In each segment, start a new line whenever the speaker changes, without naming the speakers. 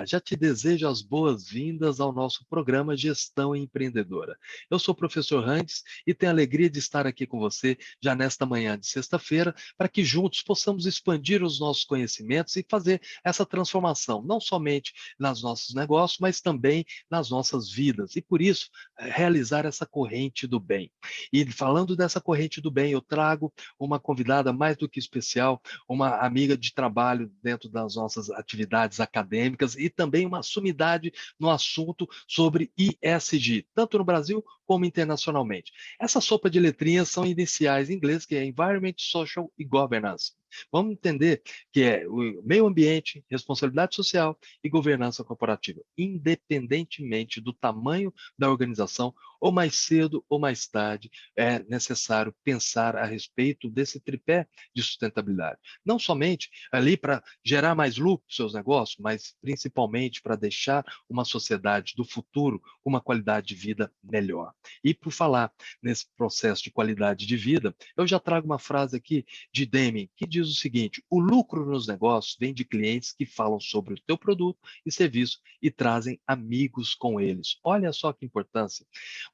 Olá, já te desejo as boas-vindas ao nosso programa Gestão Empreendedora. Eu sou o professor Randes e tenho a alegria de estar aqui com você já nesta manhã de sexta-feira, para que juntos possamos expandir os nossos conhecimentos e fazer essa transformação, não somente nos nossos negócios, mas também nas nossas vidas. E por isso, realizar essa corrente do bem. E falando dessa corrente do bem, eu trago uma convidada mais do que especial, uma amiga de trabalho dentro das nossas atividades acadêmicas e também uma sumidade no assunto sobre ESG, tanto no Brasil como internacionalmente. Essa sopa de letrinhas são iniciais em inglês, que é Environment, Social e Governance. Vamos entender que é o meio ambiente, responsabilidade social e governança corporativa, independentemente do tamanho da organização, ou mais cedo ou mais tarde é necessário pensar a respeito desse tripé de sustentabilidade. Não somente ali para gerar mais lucro para os seus negócios, mas principalmente para deixar uma sociedade do futuro com uma qualidade de vida melhor. E por falar nesse processo de qualidade de vida, eu já trago uma frase aqui de Deming, que diz o seguinte: o lucro nos negócios vem de clientes que falam sobre o teu produto e serviço e trazem amigos com eles. Olha só que importância.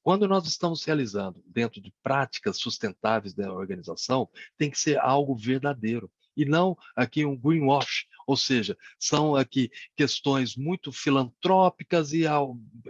Quando nós estamos realizando dentro de práticas sustentáveis da organização, tem que ser algo verdadeiro e não aqui um greenwash, ou seja, são aqui questões muito filantrópicas e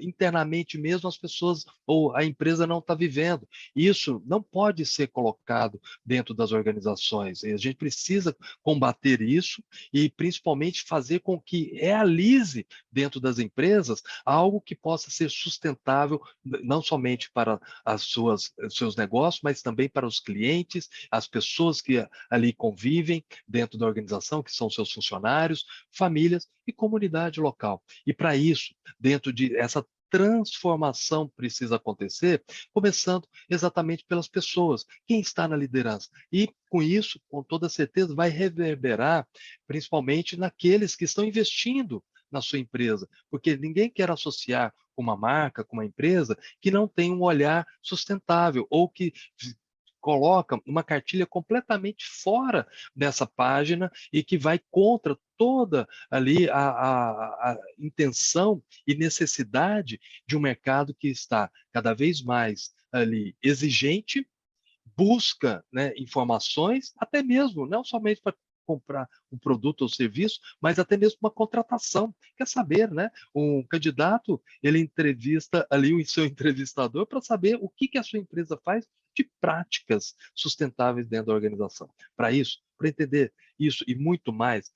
internamente mesmo as pessoas ou a empresa não está vivendo. Isso não pode ser colocado dentro das organizações. E a gente precisa combater isso e principalmente fazer com que realize dentro das empresas algo que possa ser sustentável, não somente para os seus negócios, mas também para os clientes, as pessoas que ali convivem dentro da organização, que são seus funcionários, famílias e comunidade local. E para isso, dentro de essa transformação precisa acontecer, começando exatamente pelas pessoas, quem está na liderança. E com isso, com toda certeza, vai reverberar principalmente naqueles que estão investindo na sua empresa, porque ninguém quer associar uma marca, com uma empresa que não tem um olhar sustentável ou que coloca uma cartilha completamente fora dessa página e que vai contra toda ali a intenção e necessidade de um mercado que está cada vez mais ali exigente, busca, né, informações, até mesmo, não somente para comprar um produto ou serviço, mas até mesmo uma contratação. Quer saber, né? Um candidato, ele entrevista ali o seu entrevistador para saber o que a sua empresa faz de práticas sustentáveis dentro da organização. Para isso, para entender isso e muito mais,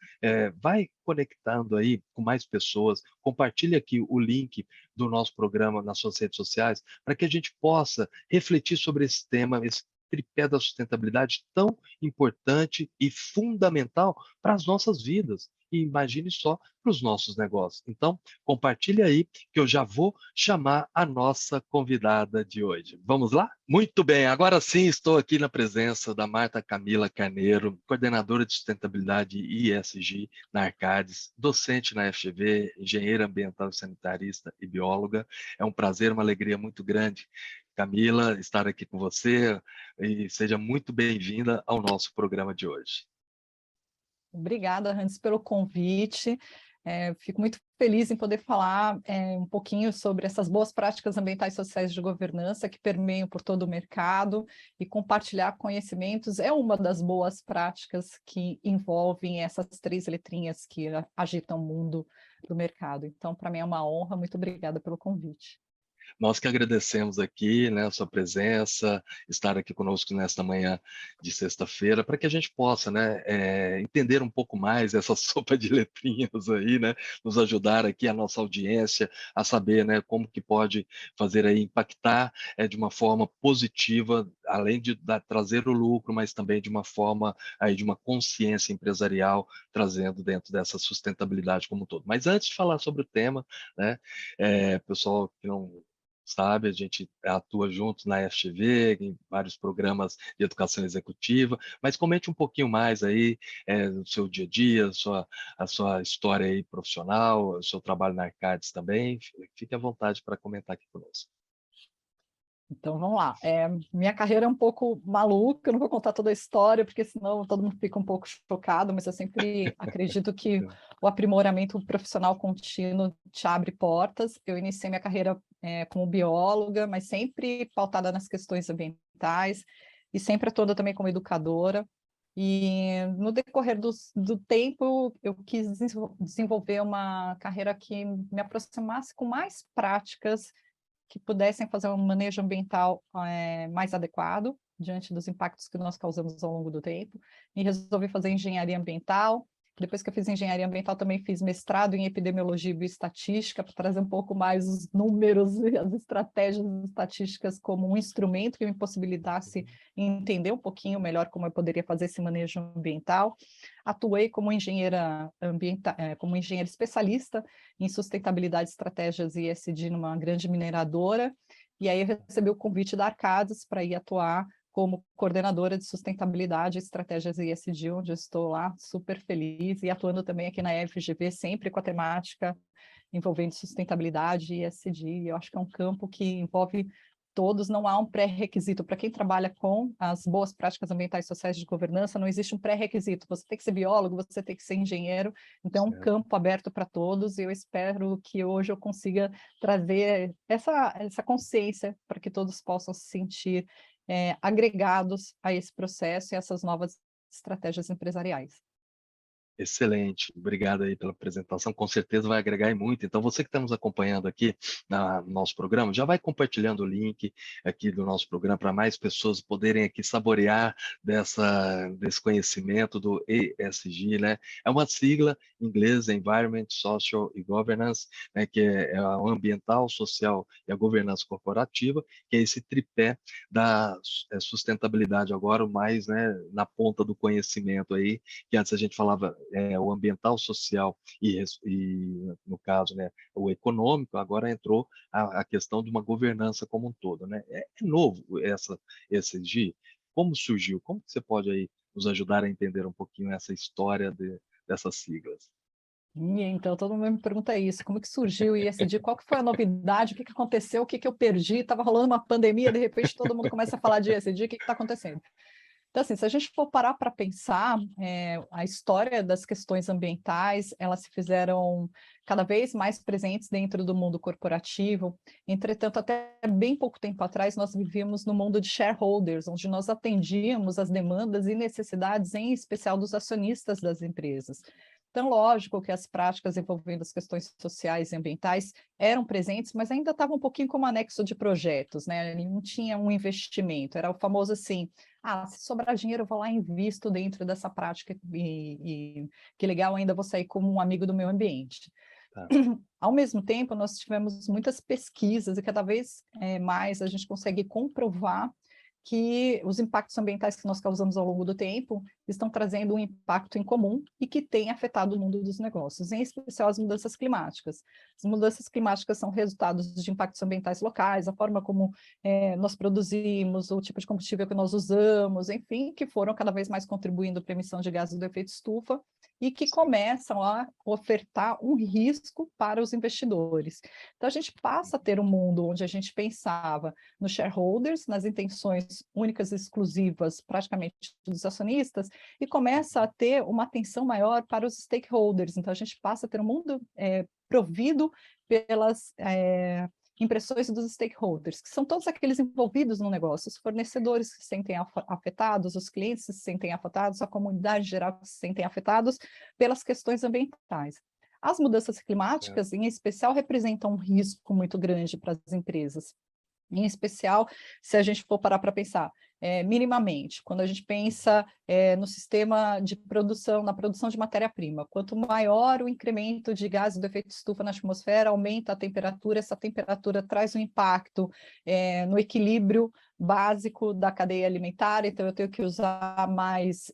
vai conectando aí com mais pessoas, compartilhe aqui o link do nosso programa nas suas redes sociais, para que a gente possa refletir sobre esse tema, esse tripé da sustentabilidade tão importante e fundamental para as nossas vidas. E imagine só para os nossos negócios. Então, compartilhe aí que eu já vou chamar a nossa convidada de hoje. Vamos lá? Muito bem, agora sim estou aqui na presença da Marta Camila Carneiro, coordenadora de sustentabilidade e ESG na Arcades, docente na FGV, engenheira ambiental e sanitarista e bióloga. É um prazer, uma alegria muito grande, Camila, estar aqui com você e seja muito bem-vinda ao nosso programa de hoje.
Obrigada, Hans, pelo convite. Fico muito feliz em poder falar um pouquinho sobre essas boas práticas ambientais e sociais de governança que permeiam por todo o mercado e compartilhar conhecimentos é uma das boas práticas que envolvem essas três letrinhas que agitam o mundo do mercado. Então, para mim é uma honra. Muito obrigada pelo convite.
Nós que agradecemos aqui, né, a sua presença, estar aqui conosco nesta manhã de sexta-feira, para que a gente possa, né, entender um pouco mais essa sopa de letrinhas aí, né, nos ajudar aqui a nossa audiência a saber, né, como que pode fazer aí impactar de uma forma positiva, além de trazer o lucro, mas também de uma forma aí de uma consciência empresarial, trazendo dentro dessa sustentabilidade como um todo. Mas antes de falar sobre o tema, né, pessoal que não sabe, a gente atua juntos na FGV, em vários programas de educação executiva, mas comente um pouquinho mais aí do seu dia a dia, a sua história aí profissional, o seu trabalho na Arcades também, fique à vontade para comentar aqui conosco.
Então, vamos lá. Minha carreira é um pouco maluca, eu não vou contar toda a história, porque senão todo mundo fica um pouco chocado, mas eu sempre acredito que o aprimoramento profissional contínuo te abre portas. Eu iniciei minha carreira como bióloga, mas sempre pautada nas questões ambientais, e sempre toda também como educadora. E no decorrer do tempo, eu quis desenvolver uma carreira que me aproximasse com mais práticas que pudessem fazer um manejo ambiental mais adequado diante dos impactos que nós causamos ao longo do tempo, e resolvi fazer engenharia ambiental. Depois que eu fiz engenharia ambiental, também fiz mestrado em epidemiologia e bioestatística, para trazer um pouco mais os números e as estratégias estatísticas como um instrumento que me possibilitasse entender um pouquinho melhor como eu poderia fazer esse manejo ambiental. Atuei como engenheira ambiental, como engenheira especialista em sustentabilidade, estratégias e ESG numa grande mineradora, e aí eu recebi o convite da Arcadis para ir atuar como coordenadora de sustentabilidade, estratégias e ESG, onde eu estou lá super feliz, e atuando também aqui na FGV, sempre com a temática envolvendo sustentabilidade e ESG. Eu acho que é um campo que envolve todos, não há um pré-requisito. Para quem trabalha com as boas práticas ambientais e sociais de governança, não existe um pré-requisito. Você tem que ser biólogo, você tem que ser engenheiro, então é um campo aberto para todos, e eu espero que hoje eu consiga trazer essa consciência para que todos possam se sentir agregados a esse processo e essas novas estratégias empresariais.
Excelente, obrigado aí pela apresentação, com certeza vai agregar e muito. Então, você que está nos acompanhando aqui no nosso programa, já vai compartilhando o link aqui do nosso programa para mais pessoas poderem aqui saborear desse conhecimento do ESG, né? É uma sigla em inglês, Environment, Social e Governance, né? Que é o ambiental, social e a governança corporativa, que é esse tripé da sustentabilidade agora, mais, né, na ponta do conhecimento aí, que antes a gente falava o ambiental, social e, no caso, né, o econômico, agora entrou a questão de uma governança como um todo, né? É novo esse ESG. Como surgiu? Como que você pode aí nos ajudar a entender um pouquinho essa história dessas siglas?
E então, todo mundo me pergunta isso, como que surgiu o ISD, qual que foi a novidade, o que que aconteceu, o que que eu perdi, estava rolando uma pandemia, de repente todo mundo começa a falar de ISD, o que está acontecendo? Então, assim, se a gente for parar para pensar, a história das questões ambientais, elas se fizeram cada vez mais presentes dentro do mundo corporativo. Entretanto, até bem pouco tempo atrás, nós vivíamos no mundo de shareholders, onde nós atendíamos as demandas e necessidades, em especial dos acionistas das empresas. Então, lógico que as práticas envolvendo as questões sociais e ambientais eram presentes, mas ainda estavam um pouquinho como anexo de projetos, né? Ele não tinha um investimento, era o famoso assim, se sobrar dinheiro, eu vou lá e invisto dentro dessa prática, e que legal, ainda vou sair como um amigo do meio ambiente.
Tá.
Ao mesmo tempo, nós tivemos muitas pesquisas e cada vez mais a gente consegue comprovar que os impactos ambientais que nós causamos ao longo do tempo estão trazendo um impacto em comum e que tem afetado o mundo dos negócios, em especial as mudanças climáticas. As mudanças climáticas são resultados de impactos ambientais locais, a forma como nós produzimos, o tipo de combustível que nós usamos, enfim, que foram cada vez mais contribuindo para a emissão de gases do efeito estufa e que começam a ofertar um risco para os investidores. Então, a gente passa a ter um mundo onde a gente pensava nos shareholders, nas intenções únicas e exclusivas, praticamente, dos acionistas, e começa a ter uma atenção maior para os stakeholders. Então, a gente passa a ter um mundo provido pelas impressões dos stakeholders, que são todos aqueles envolvidos no negócio, os fornecedores que se sentem afetados, os clientes que se sentem afetados, a comunidade geral que se sentem afetados pelas questões ambientais. As mudanças climáticas, em especial, representam um risco muito grande para as empresas. Em especial, se a gente for parar para pensar, minimamente, quando a gente pensa no sistema de produção, na produção de matéria-prima, quanto maior o incremento de gases do efeito estufa na atmosfera, aumenta a temperatura, essa temperatura traz um impacto no equilíbrio básico da cadeia alimentar, então eu tenho que usar mais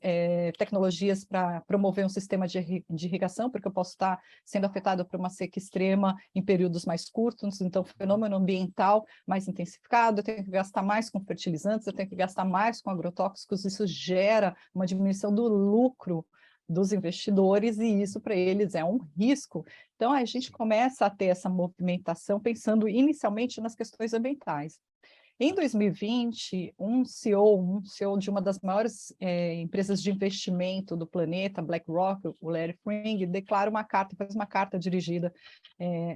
tecnologias para promover um sistema de irrigação, porque eu posso estar sendo afetado por uma seca extrema em períodos mais curtos, então fenômeno ambiental mais intensificado, eu tenho que gastar mais com fertilizantes, eu tenho que gastar mais com agrotóxicos, isso gera uma diminuição do lucro dos investidores, e isso para eles é um risco. Então a gente começa a ter essa movimentação pensando inicialmente nas questões ambientais. Em 2020, um CEO de uma das maiores empresas de investimento do planeta, BlackRock, o Larry Fink, faz uma carta dirigida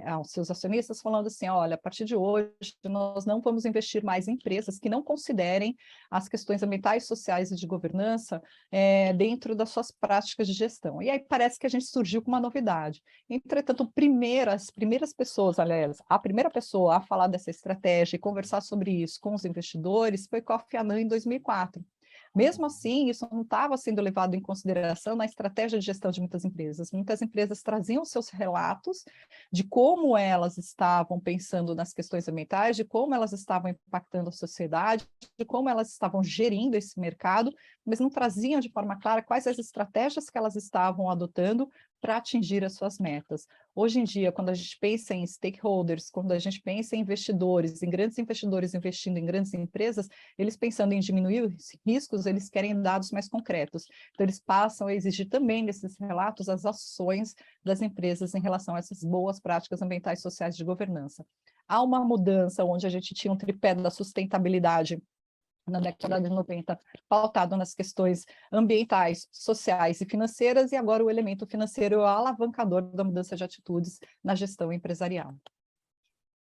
aos seus acionistas, falando assim, olha, a partir de hoje, nós não vamos investir mais em empresas que não considerem as questões ambientais, sociais e de governança dentro das suas práticas de gestão. E aí parece que a gente surgiu com uma novidade. Entretanto, as primeiras pessoas, aliás, a primeira pessoa a falar dessa estratégia e conversar sobre isso com os investidores foi Kofi Annan em 2004. Mesmo assim, isso não estava sendo levado em consideração na estratégia de gestão de muitas empresas. Muitas empresas traziam seus relatos de como elas estavam pensando nas questões ambientais, de como elas estavam impactando a sociedade, de como elas estavam gerindo esse mercado, mas não traziam de forma clara quais as estratégias que elas estavam adotando para atingir as suas metas. Hoje em dia, quando a gente pensa em stakeholders, quando a gente pensa em investidores, em grandes investidores investindo em grandes empresas, eles pensando em diminuir os riscos, eles querem dados mais concretos. Então, eles passam a exigir também nesses relatos as ações das empresas em relação a essas boas práticas ambientais e sociais de governança. Há uma mudança onde a gente tinha um tripé da sustentabilidade na década de 90, pautado nas questões ambientais, sociais e financeiras, e agora o elemento financeiro é o alavancador da mudança de atitudes na gestão empresarial.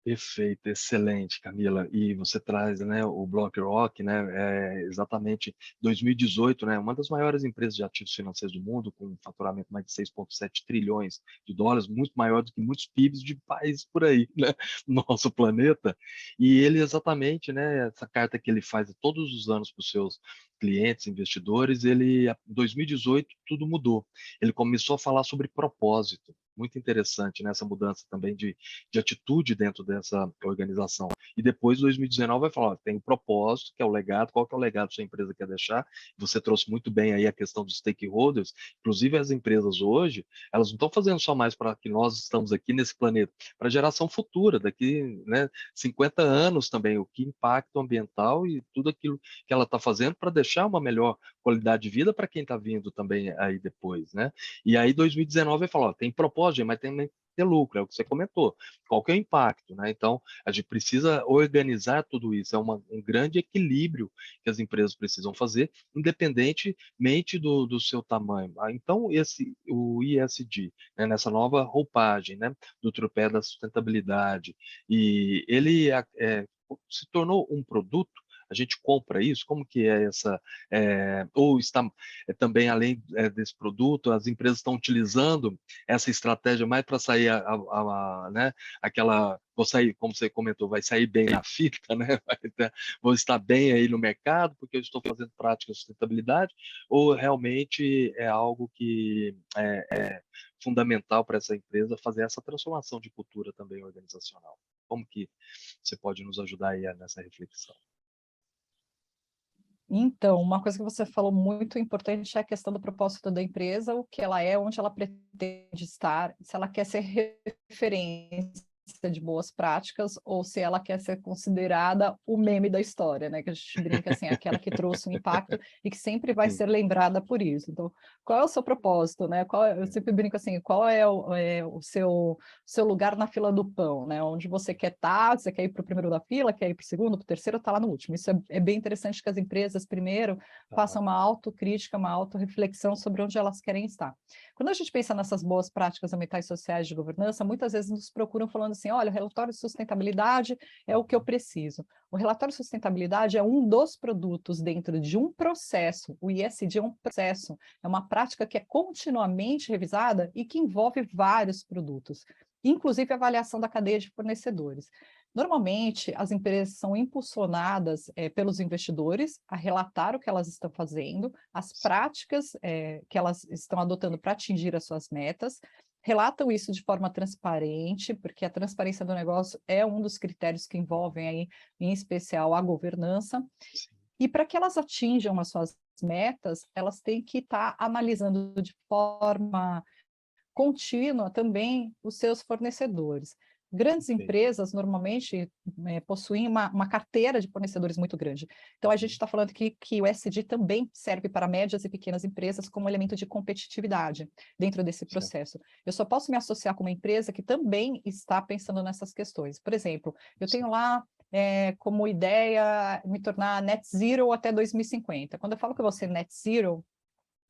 Perfeito, excelente, Camila. E você traz, né, o BlackRock, né, exatamente 2018, né, uma das maiores empresas de ativos financeiros do mundo, com um faturamento mais de 6,7 trilhões de dólares, muito maior do que muitos PIBs de países por aí, né, no nosso planeta. E ele exatamente, né, essa carta que ele faz todos os anos para os seus clientes, investidores, em 2018 tudo mudou. Ele começou a falar sobre propósito. Muito interessante, né, essa mudança também de atitude dentro dessa organização. E depois, 2019, vai falar, ó, tem o propósito, que é o legado, qual que é o legado que sua empresa quer deixar? Você trouxe muito bem aí a questão dos stakeholders, inclusive as empresas hoje, elas não estão fazendo só mais para que nós estamos aqui nesse planeta, para a geração futura, daqui, né, 50 anos também, o que impacto ambiental e tudo aquilo que ela está fazendo para deixar uma melhor qualidade de vida para quem está vindo também aí depois, né? E aí 2019 vai falar, ó, tem propósito, mas tem que ter lucro, é o que você comentou. Qual que é o impacto, né? Então, a gente precisa organizar tudo isso, um grande equilíbrio que as empresas precisam fazer, independentemente do seu tamanho. Então, o ISD, né, nessa nova roupagem, né, do tripé da sustentabilidade, e ele se tornou um produto. A gente compra isso? Como que é essa? Ou está também, além desse produto, as empresas estão utilizando essa estratégia mais para sair, né, vou sair, como você comentou, vai sair bem na fita, né? Vou estar bem aí no mercado, porque eu estou fazendo prática de sustentabilidade, ou realmente é algo que é fundamental para essa empresa fazer essa transformação de cultura também organizacional? Como que você pode nos ajudar aí nessa reflexão?
Então, uma coisa que você falou muito importante é a questão do propósito da empresa, o que ela é, onde ela pretende estar, se ela quer ser referência de boas práticas ou se ela quer ser considerada o meme da história, né? Que a gente brinca assim, aquela que trouxe um impacto e que sempre vai
Sim,
ser lembrada por isso. Então, qual é o seu propósito, né? Eu sempre brinco assim, qual é o seu lugar na fila do pão, né? Onde você quer estar, você quer ir para o primeiro da fila, quer ir para o segundo, para o terceiro, está lá no último. Isso é bem interessante que as empresas, primeiro,
tá.
façam uma autocrítica, uma autorreflexão sobre onde elas querem estar. Quando a gente pensa nessas boas práticas ambientais e sociais de governança, muitas vezes nos procuram falando assim, olha, o relatório de sustentabilidade é o que eu preciso. O relatório de sustentabilidade é um dos produtos dentro de um processo. O ISD é um processo, é uma prática que é continuamente revisada e que envolve vários produtos, inclusive a avaliação da cadeia de fornecedores. Normalmente, as empresas são impulsionadas pelos investidores a relatar o que elas estão fazendo, as práticas que elas estão adotando para atingir as suas metas, relatam isso de forma transparente, porque a transparência do negócio é um dos critérios que envolvem aí, em especial, a governança. E para que elas atinjam as suas metas, elas têm que estar analisando de forma contínua também os seus fornecedores. Grandes
Perfeito.
empresas normalmente possuem uma carteira de fornecedores muito grande. Então, a gente está falando aqui que o SD também serve para médias e pequenas empresas como elemento de competitividade dentro desse
Certo.
processo. Eu só posso me associar com uma empresa que também está pensando nessas questões. Por exemplo, eu tenho lá como ideia me tornar net zero até 2050. Quando eu falo que eu vou ser net zero,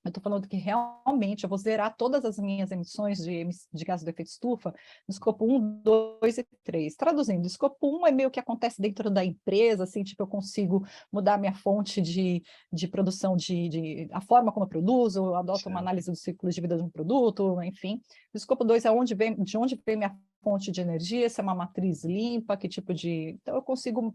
eu estou falando que realmente eu vou zerar todas as minhas emissões de gases do efeito estufa no escopo 1, 2 e 3. Traduzindo, escopo 1 é meio que acontece dentro da empresa, assim, tipo, eu consigo mudar minha fonte de produção, a forma como eu produzo, eu adoto uma análise do ciclo de vida de um produto, enfim. O escopo 2 é de onde vem minha fonte de energia, se é uma matriz limpa, que tipo de... Então, eu consigo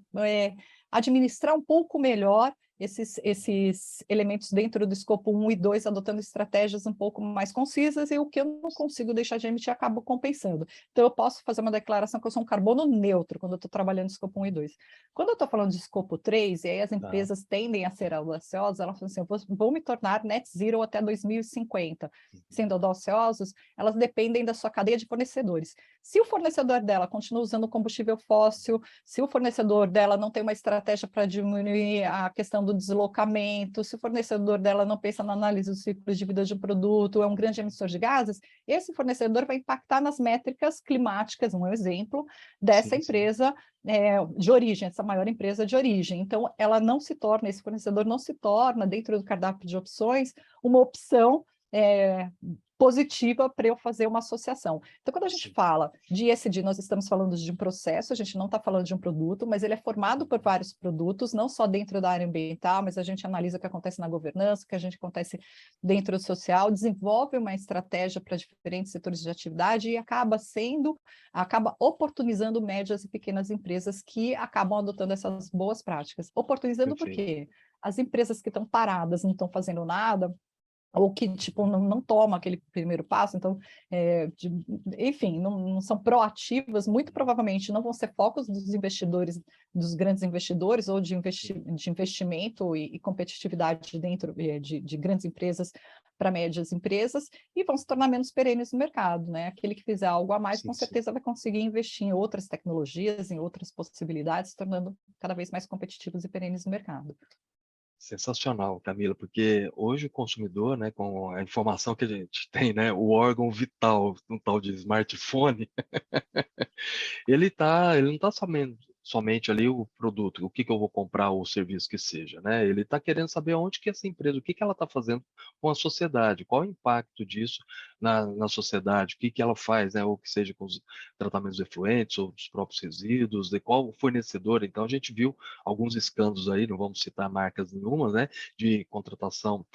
administrar um pouco melhor esses elementos dentro do escopo 1 e 2, adotando estratégias um pouco mais concisas, e o que eu não consigo deixar de emitir, acabo compensando. Então, eu posso fazer uma declaração que eu sou um carbono neutro quando eu estou trabalhando no escopo 1 e 2. Quando eu estou falando de escopo 3, e aí as empresas tendem a ser audaciosas, elas falam assim, eu vou me tornar net zero até 2050. Sendo audaciosos, elas dependem da sua cadeia de fornecedores. Se o fornecedor dela continua usando combustível fóssil, se o fornecedor dela não tem uma estratégia para diminuir a questão do deslocamento, se o fornecedor dela não pensa na análise do ciclo de vida de um produto, é um grande emissor de gases, esse fornecedor vai impactar nas métricas climáticas, um exemplo, dessa empresa de origem, essa maior empresa de origem. Então, esse fornecedor não se torna, dentro do cardápio de opções, uma opção positiva para eu fazer uma associação. Então, quando a gente fala de ESG, nós estamos falando de um processo, a gente não está falando de um produto, mas ele é formado por vários produtos, não só dentro da área ambiental, mas a gente analisa o que acontece na governança, o que acontece dentro do social, desenvolve uma estratégia para diferentes setores de atividade e acaba oportunizando médias e pequenas empresas que acabam adotando essas boas práticas. Oportunizando por quê? As empresas que estão paradas, não estão fazendo nada, ou que tipo não toma aquele primeiro passo, então, enfim, não são proativas, muito provavelmente não vão ser focos dos investidores, dos grandes investidores, ou de investimento e competitividade dentro de grandes empresas para médias empresas, e vão se tornar menos perenes no mercado, né? Aquele que fizer algo a mais, com certeza vai conseguir investir em outras tecnologias, em outras possibilidades, tornando cada vez mais competitivos e perenes no mercado.
Sensacional, Camila, porque hoje o consumidor, né, com a informação que a gente tem, né, o órgão vital, um tal de smartphone, ele não está somente ali o produto, o que eu vou comprar ou o serviço que seja, né? Ele está querendo saber onde que essa empresa, o que ela está fazendo com a sociedade, qual o impacto disso na sociedade, o que ela faz, né? Ou que seja com os tratamentos efluentes ou os próprios resíduos, de qual fornecedor. Então a gente viu alguns escândalos aí, não vamos citar marcas nenhuma, né? De contratação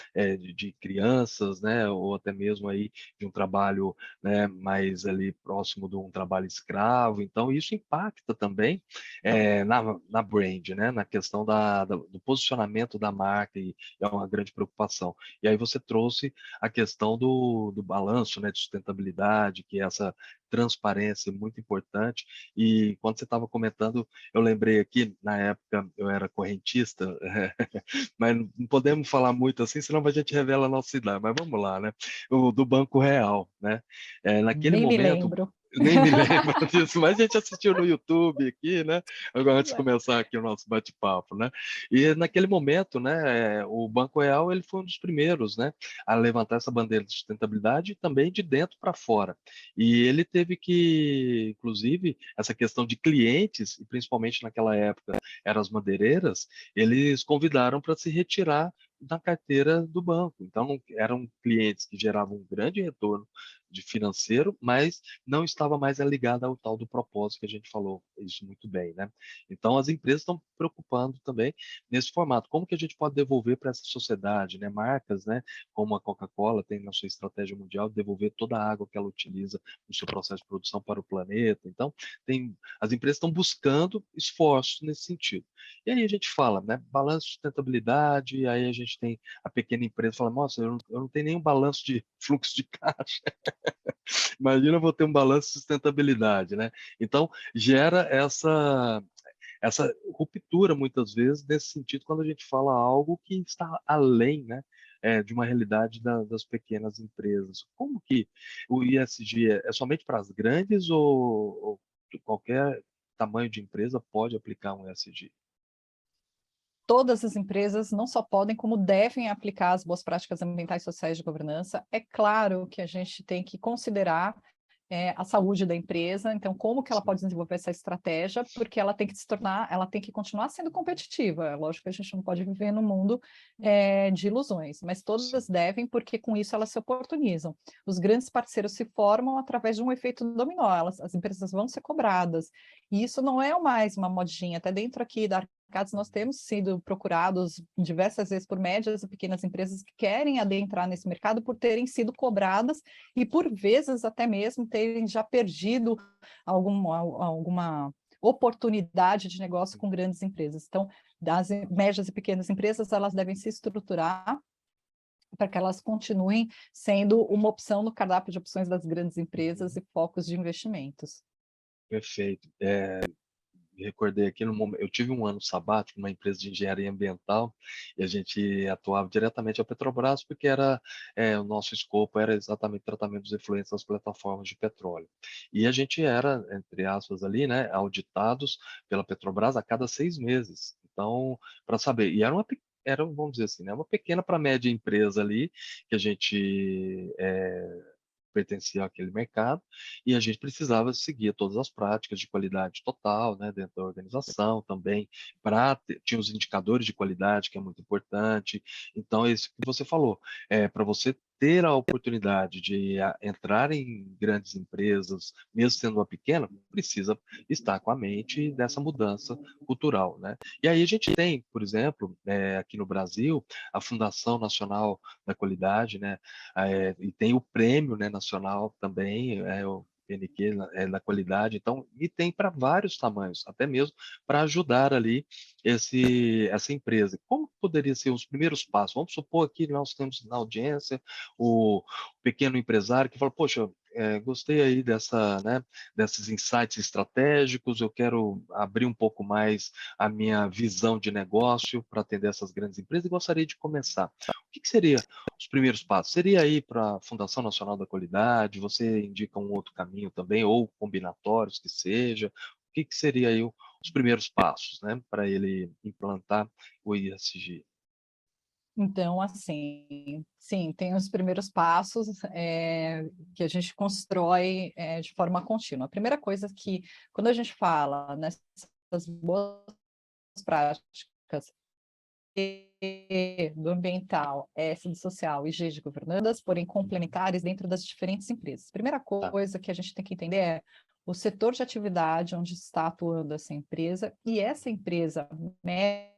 de crianças, né? Ou até mesmo aí de um trabalho, né, mais ali próximo de um trabalho escravo. Então, isso impacta também na brand, né, na questão do posicionamento da marca, e é uma grande preocupação. E aí você trouxe a questão do balanço, né, de sustentabilidade, que é essa transparência muito importante. E quando você estava comentando, eu lembrei aqui, na época eu era correntista, mas não podemos falar muito assim, senão a gente revela a nossa idade, mas vamos lá, né? Do Banco Real, né? Naquele
Nem me
momento,
lembro.
eu nem me lembro disso, mas a gente assistiu no YouTube aqui, né? Agora, antes de começar aqui o nosso bate-papo, né? E naquele momento, né, o Banco Real ele foi um dos primeiros, né, a levantar essa bandeira de sustentabilidade e também de dentro para fora. E ele teve que, inclusive, essa questão de clientes, e principalmente naquela época eram as madeireiras, eles convidaram para se retirar da carteira do banco. Então, eram clientes que geravam um grande retorno de financeiro, mas não estava mais ligada ao tal do propósito que a gente falou, isso muito bem, né? Então, as empresas estão preocupando também nesse formato, como que a gente pode devolver para essa sociedade, né? Marcas, né, como a Coca-Cola tem na sua estratégia mundial devolver toda a água que ela utiliza no seu processo de produção para o planeta. Então, as empresas estão buscando esforços nesse sentido. E aí a gente fala, né, balanço de sustentabilidade, e aí a gente tem a pequena empresa fala, nossa, eu não tenho nenhum balanço de fluxo de caixa. Imagina eu vou ter um balanço de sustentabilidade, né? Então, gera essa ruptura, muitas vezes, nesse sentido, quando a gente fala algo que está além, né, de uma realidade das pequenas empresas. Como que o ISG é somente para as grandes ou qualquer tamanho de empresa pode aplicar um ESG?
Todas as empresas não só podem, como devem aplicar as boas práticas ambientais, sociais de governança. É claro que a gente tem que considerar a saúde da empresa. Então, como que ela pode desenvolver essa estratégia? Porque ela tem que se tornar, ela tem que continuar sendo competitiva. É lógico que a gente não pode viver num mundo de ilusões, mas todas devem, porque com isso elas se oportunizam. Os grandes parceiros se formam através de um efeito dominó. As empresas vão ser cobradas. E isso não é mais uma modinha. Até dentro aqui da Arcades, nós temos sido procurados diversas vezes por médias e pequenas empresas que querem adentrar nesse mercado por terem sido cobradas e, por vezes, até mesmo terem já perdido alguma oportunidade de negócio com grandes empresas. Então, as médias e pequenas empresas, elas devem se estruturar para que elas continuem sendo uma opção no cardápio de opções das grandes empresas e focos de investimentos.
Perfeito. Me recordei aqui no momento, eu tive um ano sabático numa empresa de engenharia ambiental e a gente atuava diretamente à Petrobras porque o nosso escopo era exatamente tratamento dos efluentes das plataformas de petróleo. E a gente era, entre aspas, ali, né, auditados pela Petrobras a cada 6 meses. Então, para saber, e era, vamos dizer assim, né, uma pequena para média empresa ali que a gente pertencia àquele mercado, e a gente precisava seguir todas as práticas de qualidade total, né, dentro da organização também, tinha os indicadores de qualidade, que é muito importante. Então, é isso que você falou, para você ter a oportunidade de entrar em grandes empresas, mesmo sendo uma pequena, precisa estar com a mente dessa mudança cultural, né? E aí a gente tem, por exemplo, aqui no Brasil, a Fundação Nacional da Qualidade, né? E tem o prêmio, né, nacional também, o PNQ, da qualidade, então, e tem para vários tamanhos, até mesmo para ajudar ali essa empresa. Como poderia ser os primeiros passos? Vamos supor aqui que nós temos na audiência o pequeno empresário que fala, poxa, gostei aí desses insights estratégicos, eu quero abrir um pouco mais a minha visão de negócio para atender essas grandes empresas e gostaria de começar. O que seria os primeiros passos? Seria ir para a Fundação Nacional da Qualidade? Você indica um outro caminho também, ou combinatórios que seja? O que seria aí os primeiros passos, né, para ele implantar o ISG?
Então, assim, sim, tem os primeiros passos que a gente constrói de forma contínua. A primeira coisa que, quando a gente fala nessas boas práticas do ambiental, S do social e G de governança, porém complementares dentro das diferentes empresas. Primeira
Tá,
coisa que a gente tem que entender é o setor de atividade onde está atuando essa empresa, e essa empresa, média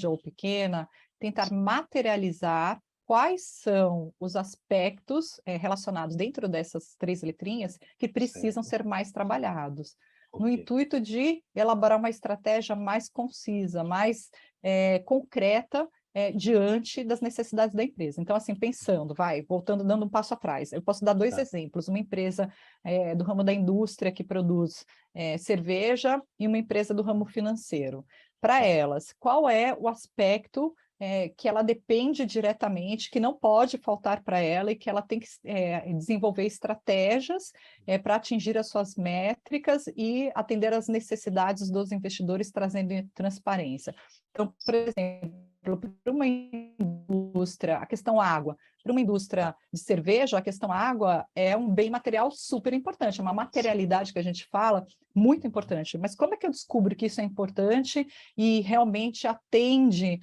ou pequena, tentar materializar quais são os aspectos relacionados dentro dessas 3 letrinhas que precisam
certo,
ser mais trabalhados, no
ok.
intuito de elaborar uma estratégia mais concisa, mais concreta diante das necessidades da empresa. Então, assim, pensando, voltando, dando um passo atrás, eu posso dar dois
Tá,
exemplos, uma empresa do ramo da indústria que produz cerveja e uma empresa do ramo financeiro. Para
tá,
elas, qual é o aspecto que ela depende diretamente, que não pode faltar para ela e que ela tem que desenvolver estratégias para atingir as suas métricas e atender às necessidades dos investidores, trazendo transparência. Então, por exemplo, para uma indústria, a questão água, para uma
tá,
indústria de cerveja, a questão água é um bem material super importante, é uma materialidade que a gente fala muito importante. Mas como é que eu descubro que isso é importante e realmente atende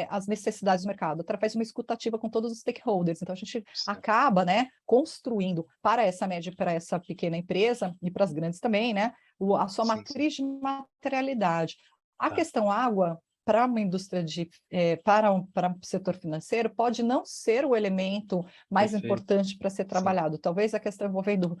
às necessidades do mercado? Através de uma escutativa com todos os stakeholders. Então, a gente
certo,
acaba, né, construindo para essa média e para essa pequena empresa, e para as grandes também, né, a sua
sim, sim,
matriz de materialidade. A
tá,
questão água, para uma indústria para o setor financeiro, pode não ser o elemento mais
perfeito,
importante para ser
sim,
trabalhado. Talvez a questão envolvendo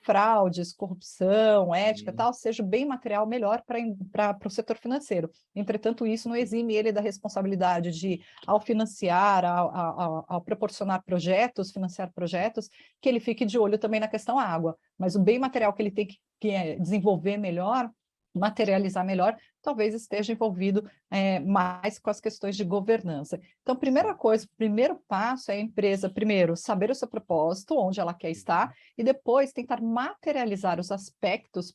fraudes, corrupção, ética e
sim,
tal, seja bem material melhor para o setor financeiro. Entretanto, isso não
ok,
exime ele da responsabilidade de, ao financiar, ao proporcionar projetos, financiar projetos, que ele fique de olho também na questão água. Mas o bem
ok,
material que ele tem que desenvolver melhor, materializar melhor, talvez esteja envolvido mais com as questões de governança. Então, primeira coisa, o primeiro passo é a empresa, primeiro, saber o seu propósito, onde ela quer estar, e depois tentar materializar os aspectos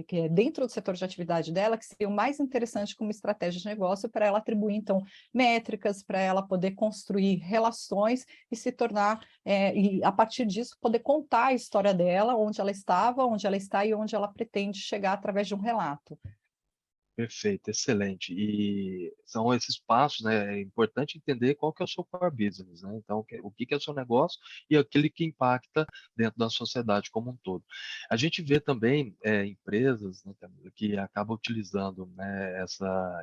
que é dentro do setor de atividade dela, que seriam mais interessantes como estratégia de negócio, para ela atribuir, então, métricas, para ela poder construir relações e se tornar, e a partir disso, poder contar a história dela, onde ela estava, onde ela está e onde ela pretende chegar através de um relato.
Perfeito, excelente. E são esses passos, né? É importante entender qual que é o seu core business, né? Então, o que que é o seu negócio e aquele que impacta dentro da sociedade como um todo. A gente vê também empresas, né, Camila, que acabam utilizando, né,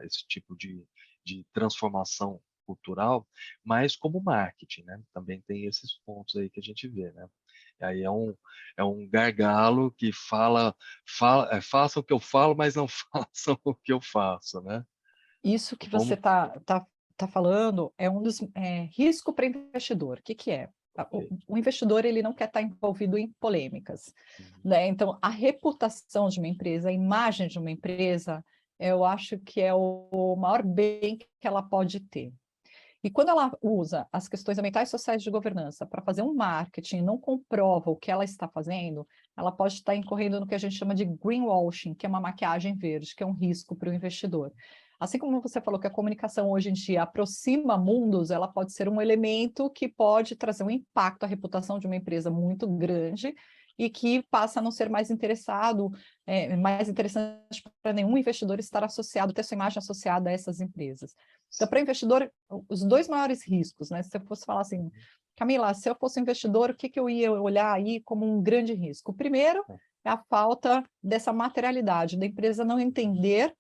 esse tipo de transformação cultural, mas como marketing, né? Também tem esses pontos aí que a gente vê, né? E aí é um gargalo que faça o que eu falo, mas não façam o que eu faço, né?
Isso que você
Como
tá falando é um dos risco para investidor. O que que é? O,
ok.
o investidor ele não quer estar envolvido em polêmicas,
Uhum.
né? Então, a reputação de uma empresa, a imagem de uma empresa, eu acho que é o maior bem que ela pode ter. E quando ela usa as questões ambientais e sociais de governança para fazer um marketing e não comprova o que ela está fazendo, ela pode estar incorrendo no que a gente chama de greenwashing, que é uma maquiagem verde, que é um risco para o investidor. Assim como você falou que a comunicação hoje em dia aproxima mundos, ela pode ser um elemento que pode trazer um impacto à reputação de uma empresa muito grande e que passa a não ser mais interessante para nenhum investidor estar associado, ter sua imagem associada a essas empresas. Então, para investidor, os dois maiores riscos, né? Se eu fosse falar assim, Camila, se eu fosse investidor, o que que eu ia olhar aí como um grande risco? O primeiro é a falta dessa materialidade, da empresa não entender,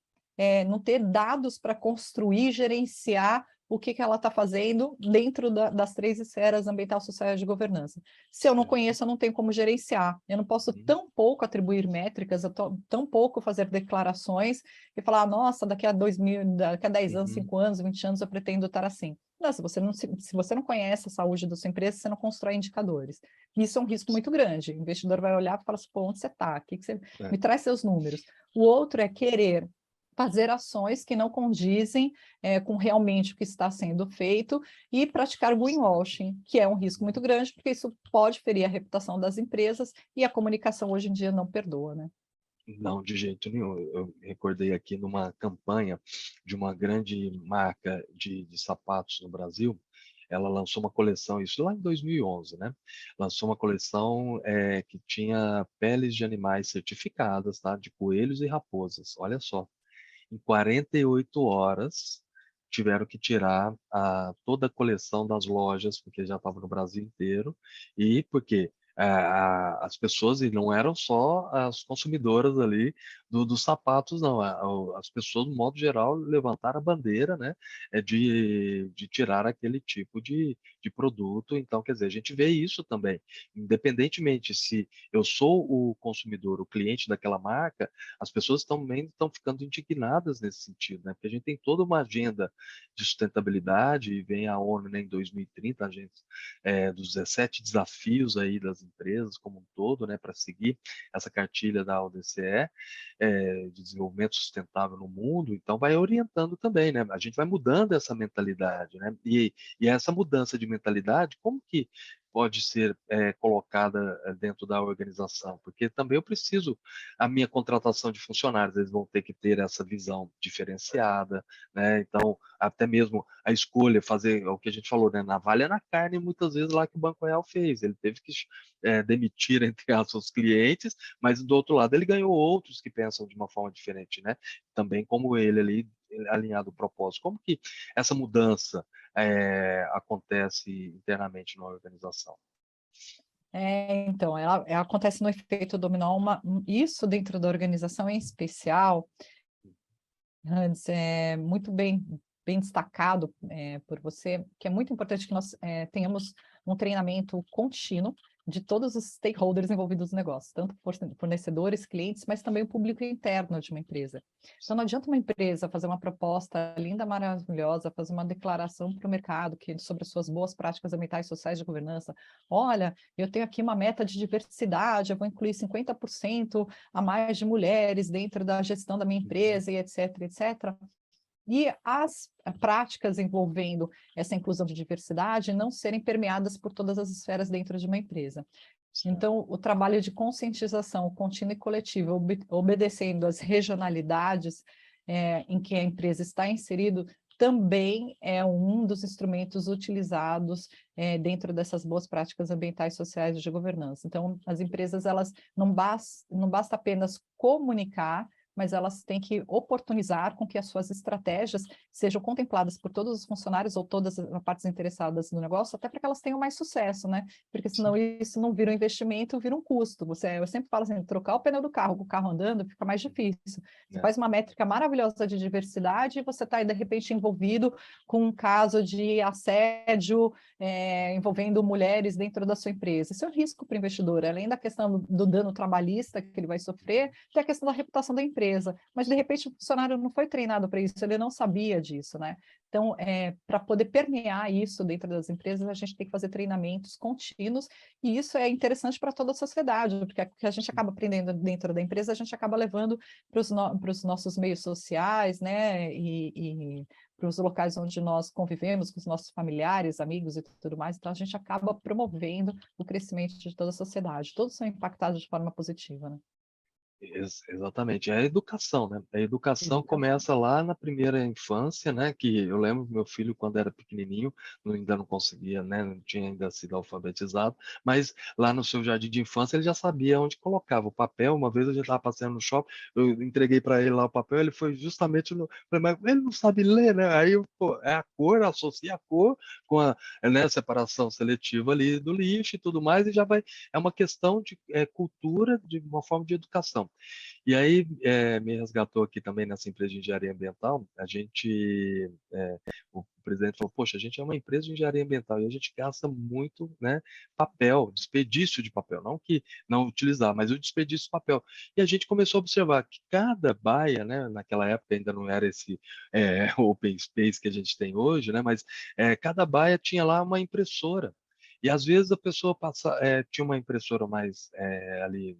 não ter dados para construir, gerenciar o que que ela está fazendo dentro das três esferas ambiental, social e de governança. Se eu não
Certo.
conheço, eu não tenho como gerenciar. Eu não posso
Uhum.
tão pouco atribuir métricas, tão pouco fazer declarações e falar, nossa, daqui a 10 anos,
Uhum.
5 anos, 20 anos, eu pretendo estar assim. Não, se você não conhece a saúde da sua empresa, você não constrói indicadores. Isso é um risco muito grande. O investidor vai olhar e falar assim, pô, onde você está?
É.
Me traz seus números. O outro é querer fazer ações que não condizem com realmente o que está sendo feito e praticar greenwashing, que é um risco muito grande, porque isso pode ferir a reputação das empresas e a comunicação hoje em dia não perdoa, né?
Não, de jeito nenhum. Eu recordei aqui numa campanha de uma grande marca de sapatos no Brasil. Ela lançou uma coleção, isso lá em 2011, né? Lançou uma coleção que tinha peles de animais certificadas, tá? De coelhos e raposas. Olha só, em 48 horas tiveram que tirar toda a coleção das lojas, porque já estava no Brasil inteiro, e porque as pessoas, e não eram só as consumidoras ali dos sapatos, não. As pessoas, no modo geral, levantaram a bandeira, né, de tirar aquele tipo de produto. Então, quer dizer, a gente vê isso também. Independentemente se eu sou o consumidor, o cliente daquela marca, as pessoas também estão ficando indignadas nesse sentido, né? Porque a gente tem toda uma agenda de sustentabilidade, e vem a ONU, né, em 2030, a gente, dos 17 desafios aí das empresas como um todo, né, para seguir essa cartilha da ODCE, de desenvolvimento sustentável no mundo, então vai orientando também, né? A gente vai mudando essa mentalidade, né? E essa mudança de mentalidade, como que pode ser colocada dentro da organização? Porque também eu preciso, a minha contratação de funcionários, eles vão ter que ter essa visão diferenciada, né? Então, até mesmo a escolha, fazer o que a gente falou, né? Navalha na carne, muitas vezes lá que o Banco Real fez, ele teve que demitir, entre aspas, os clientes, mas do outro lado ele ganhou outros que pensam de uma forma diferente, né? Também como ele ali, alinhado ao propósito. Como que essa mudança acontece internamente na organização?
Então, ela acontece no efeito dominó, isso dentro da organização em especial, Hans, é muito bem destacado por você, que é muito importante que nós tenhamos um treinamento contínuo de todos os stakeholders envolvidos no negócio, tanto fornecedores, clientes, mas também o público interno de uma empresa. Então, não adianta uma empresa fazer uma proposta linda, maravilhosa, fazer uma declaração para o mercado sobre as suas boas práticas ambientais e sociais de governança. Olha, eu tenho aqui uma meta de diversidade, eu vou incluir 50% a mais de mulheres dentro da gestão da minha empresa, e etc, etc. E as práticas envolvendo essa inclusão de diversidade não serem permeadas por todas as esferas dentro de uma empresa. Então, o trabalho de conscientização contínua e coletiva, obedecendo às regionalidades em que a empresa está inserido, também é um dos instrumentos utilizados dentro dessas boas práticas ambientais e sociais de governança. Então, as empresas, elas não basta apenas comunicar, mas elas têm que oportunizar com que as suas estratégias sejam contempladas por todos os funcionários ou todas as partes interessadas no negócio, até para que elas tenham mais sucesso, né? Porque senão isso não vira um investimento, vira um custo. Eu sempre falo assim, trocar o pneu do carro com o carro andando fica mais difícil. Você faz uma métrica maravilhosa de diversidade e você está, de repente, envolvido com um caso de assédio envolvendo mulheres dentro da sua empresa. Isso é um risco para o investidor. Além da questão do dano trabalhista que ele vai sofrer, tem a questão da reputação da empresa. Mas, de repente, o funcionário não foi treinado para isso, ele não sabia disso, né? Então, para poder permear isso dentro das empresas, a gente tem que fazer treinamentos contínuos, e isso é interessante para toda a sociedade, porque o que a gente acaba aprendendo dentro da empresa, a gente acaba levando para os nossos meios sociais, né? E para os locais onde nós convivemos com os nossos familiares, amigos e tudo mais. Então, a gente acaba promovendo o crescimento de toda a sociedade. Todos são impactados de forma positiva, né?
Exatamente, é a educação, né? A educação
Educação.
começa lá na primeira infância, né? Que eu lembro meu filho, quando era pequenininho, ainda não conseguia, né? Não tinha ainda sido alfabetizado, mas lá no seu jardim de infância ele já sabia onde colocava o papel. Uma vez a gente estava passeando no shopping, eu entreguei para ele lá o papel, ele foi justamente no. Falei, mas ele não sabe ler, né? Aí, pô, é a cor, associa a cor com a, né, separação seletiva ali do lixo e tudo mais, e já vai. É uma questão de cultura, de uma forma de educação. E aí, me resgatou aqui também nessa empresa de engenharia ambiental, o presidente falou, poxa, a gente é uma empresa de engenharia ambiental e a gente gasta muito, né, papel, desperdício de papel, não que não utilizar, mas o desperdício de papel. E a gente começou a observar que cada baia, né, naquela época ainda não era esse open space que a gente tem hoje, né, mas cada baia tinha lá uma impressora. E às vezes a pessoa tinha uma impressora mais ali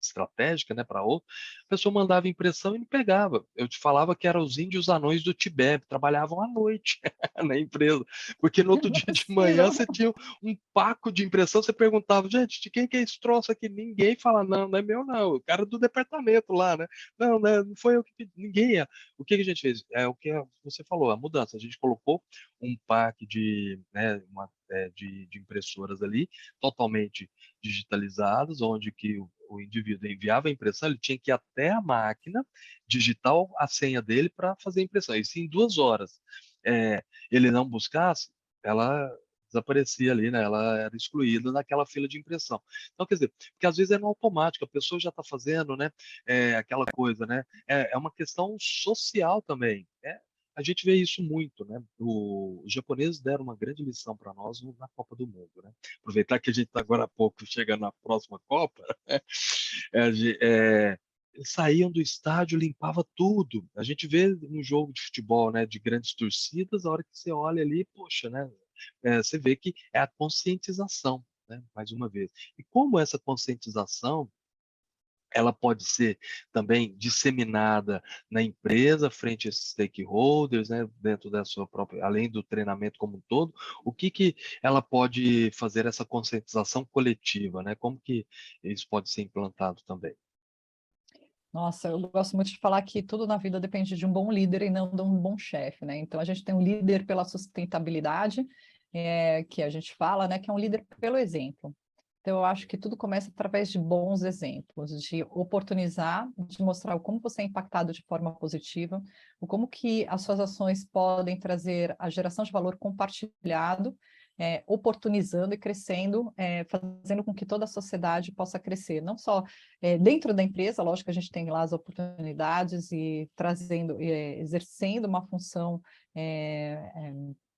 estratégica, né, para outro, a pessoa mandava impressão e não pegava. Eu te falava que eram os índios anões do Tibete, trabalhavam à noite na empresa, porque no outro dia de manhã
Impossível.
você tinha um paco de impressão, você perguntava, gente, de quem que é esse troço aqui? Ninguém fala, não, não é meu não, o cara do departamento lá, né? Não, né, não foi eu que pedi, ninguém. O que que a gente fez? É o que você falou, a mudança. A gente colocou um pack de impressoras ali, totalmente digitalizadas, onde que o indivíduo enviava a impressão, ele tinha que ir até a máquina, digitar a senha dele para fazer a impressão. Isso em 2 horas. Ele não buscasse, ela desaparecia ali, né? Ela era excluída naquela fila de impressão. Então, quer dizer, porque às vezes é no automático, a pessoa já está fazendo, né? Aquela coisa, né? É uma questão social também. A gente vê isso muito, né? Os japoneses deram uma grande lição para nós na Copa do Mundo, né? Aproveitar que a gente está agora há pouco chegando na próxima Copa, eles saíam do estádio, limpava tudo. A gente vê um jogo de futebol, né, de grandes torcidas, a hora que você olha ali, poxa, né, você vê que é a conscientização, né, mais uma vez. E como essa conscientização ela pode ser também disseminada na empresa frente a esses stakeholders, né, dentro da sua própria, além do treinamento como um todo, o que que ela pode fazer essa conscientização coletiva, né? Como que isso pode ser implantado também?
Nossa, eu gosto muito de falar que tudo na vida depende de um bom líder e não de um bom chefe, né? Então, a gente tem um líder pela sustentabilidade, que a gente fala, né, que é um líder pelo exemplo. Então, eu acho que tudo começa através de bons exemplos, de oportunizar, de mostrar o como você é impactado de forma positiva, o como que as suas ações podem trazer a geração de valor compartilhado, oportunizando e crescendo, fazendo com que toda a sociedade possa crescer, não só dentro da empresa, lógico que a gente tem lá as oportunidades e trazendo, exercendo uma função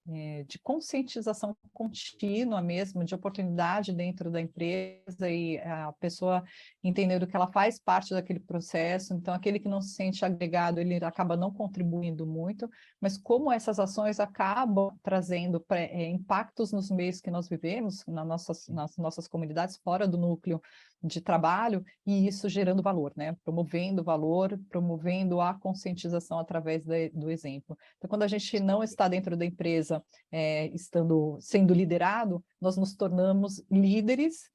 de conscientização contínua mesmo, de oportunidade dentro da empresa e a pessoa entendendo que ela faz parte daquele processo, então aquele que não se sente agregado, ele acaba não contribuindo muito, mas como essas ações acabam trazendo impactos nos meios que nós vivemos, nas nossas comunidades, fora do núcleo de trabalho, e isso gerando valor, né? Promovendo valor, promovendo a conscientização através do exemplo. Então, quando a gente não está dentro da empresa, sendo liderado, nós nos tornamos líderes,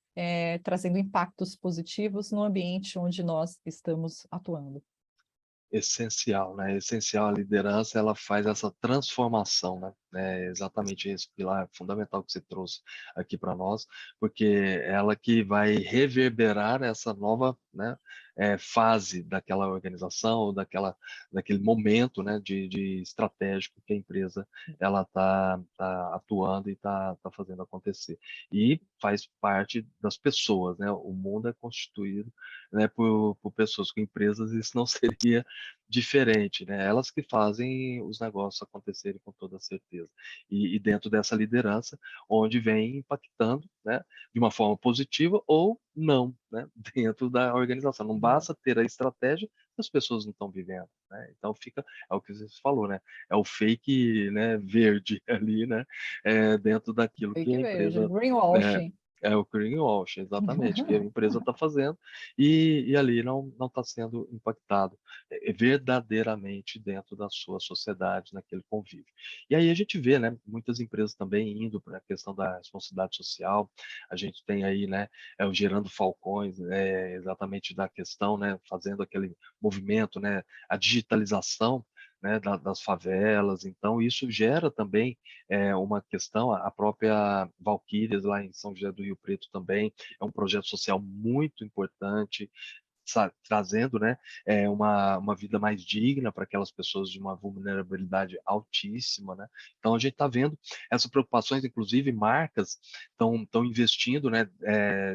trazendo impactos positivos no ambiente onde nós estamos atuando.
Essencial, né? Essencial a liderança, ela faz essa transformação, né? É exatamente esse pilar fundamental que você trouxe aqui para nós, porque ela que vai reverberar essa nova, né, fase daquela organização, ou daquele momento, né, de estratégico que a empresa ela tá atuando e tá fazendo acontecer. E faz parte das pessoas, né? O mundo é constituído, né, por pessoas, com empresas, isso não seria diferente, né? Elas que fazem os negócios acontecerem com toda certeza. E dentro dessa liderança, onde vem impactando, né, de uma forma positiva ou não, né, dentro da organização. Não basta ter a estratégia se as pessoas não estão vivendo, né? Então fica, é o que você falou, né? É o fake, né, verde ali, né, dentro daquilo que
Fake
a
verde,
empresa, né,
greenwashing.
é o greenwash, exatamente, que a empresa está fazendo e ali não está sendo impactado verdadeiramente dentro da sua sociedade, naquele convívio. E aí a gente vê, né, muitas empresas também indo para a questão da responsabilidade social. A gente tem aí, né, o Gerando Falcões, exatamente da questão, né, fazendo aquele movimento, né, a digitalização, né, das favelas. Então isso gera também uma questão. A própria Valquírias lá em São José do Rio Preto também é um projeto social muito importante, trazendo, né, uma vida mais digna para aquelas pessoas de uma vulnerabilidade altíssima, né? Então a gente está vendo essas preocupações, inclusive marcas estão investindo, né,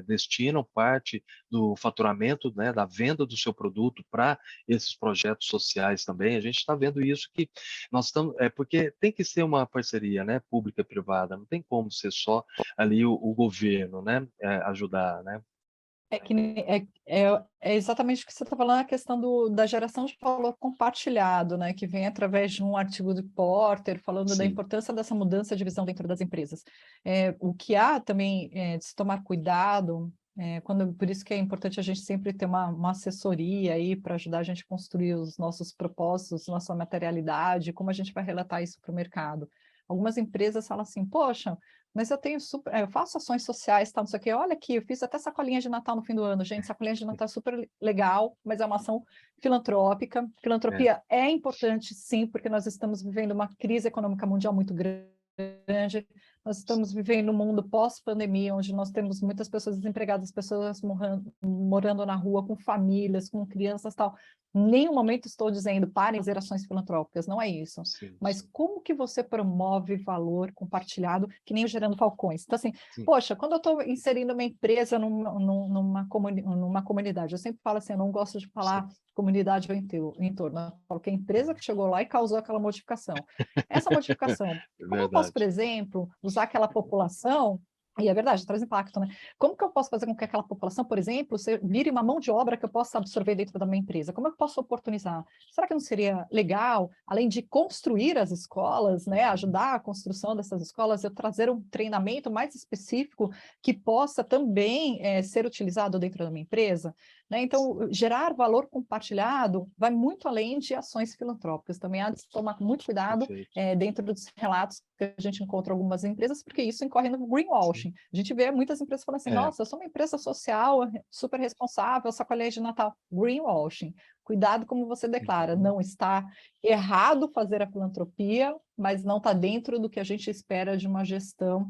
destinam parte do faturamento, né, da venda do seu produto para esses projetos sociais também. A gente está vendo isso, que nós estamos, porque tem que ser uma parceria, né, pública e privada, não tem como ser só ali o governo, né, ajudar, né?
É exatamente o que você está falando, a questão da geração de valor compartilhado, né, que vem através de um artigo do Porter, falando da
Sim,
importância dessa mudança de visão dentro das empresas. O que há também de se tomar cuidado, por isso que é importante a gente sempre ter uma assessoria aí para ajudar a gente a construir os nossos propósitos, nossa materialidade, como a gente vai relatar isso para o mercado. Algumas empresas falam assim, poxa, mas eu faço ações sociais, tal, não sei o quê. Olha aqui, eu fiz até sacolinha de Natal no fim do ano, gente. Sacolinha de Natal é super legal, mas é uma ação filantrópica.
é,
Filantropia é importante, sim, porque nós estamos vivendo uma crise econômica mundial muito grande. Nós estamos vivendo um mundo pós-pandemia, onde nós temos muitas pessoas desempregadas, pessoas morando na rua, com famílias, com crianças, tal. Em nenhum momento estou dizendo parem as ações filantrópicas, não é isso.
sim,
Mas
sim,
como que você promove valor compartilhado, que nem o Gerando Falcões? Então, assim,
sim,
poxa, quando eu estou inserindo uma empresa numa comunidade, eu sempre falo assim, eu não gosto de falar
sim,
comunidade ao entorno, eu falo que a empresa que chegou lá e causou aquela modificação. Essa modificação,
é
como eu posso, por
verdade.
exemplo, usar aquela população, e é verdade, traz impacto, né? Como que eu posso fazer com que aquela população, por exemplo, vire uma mão de obra que eu possa absorver dentro da minha empresa? Como eu posso oportunizar? Será que não seria legal, além de construir as escolas, né,
Uhum.
ajudar a construção dessas escolas, eu trazer um treinamento mais específico que possa também ser utilizado dentro da minha empresa? Né? Então,
Sim,
gerar valor compartilhado vai muito além de ações filantrópicas. Também há de tomar muito cuidado
perfeito.
dentro dos relatos que a gente encontra em algumas empresas, porque isso incorre no
Sim,
greenwashing. A gente vê muitas empresas falando assim,
é,
nossa, eu sou uma empresa social, super responsável, sacolinha de Natal. Greenwashing. Cuidado como você declara,
uhum.
não está errado fazer a filantropia, mas não está dentro do que a gente espera de uma gestão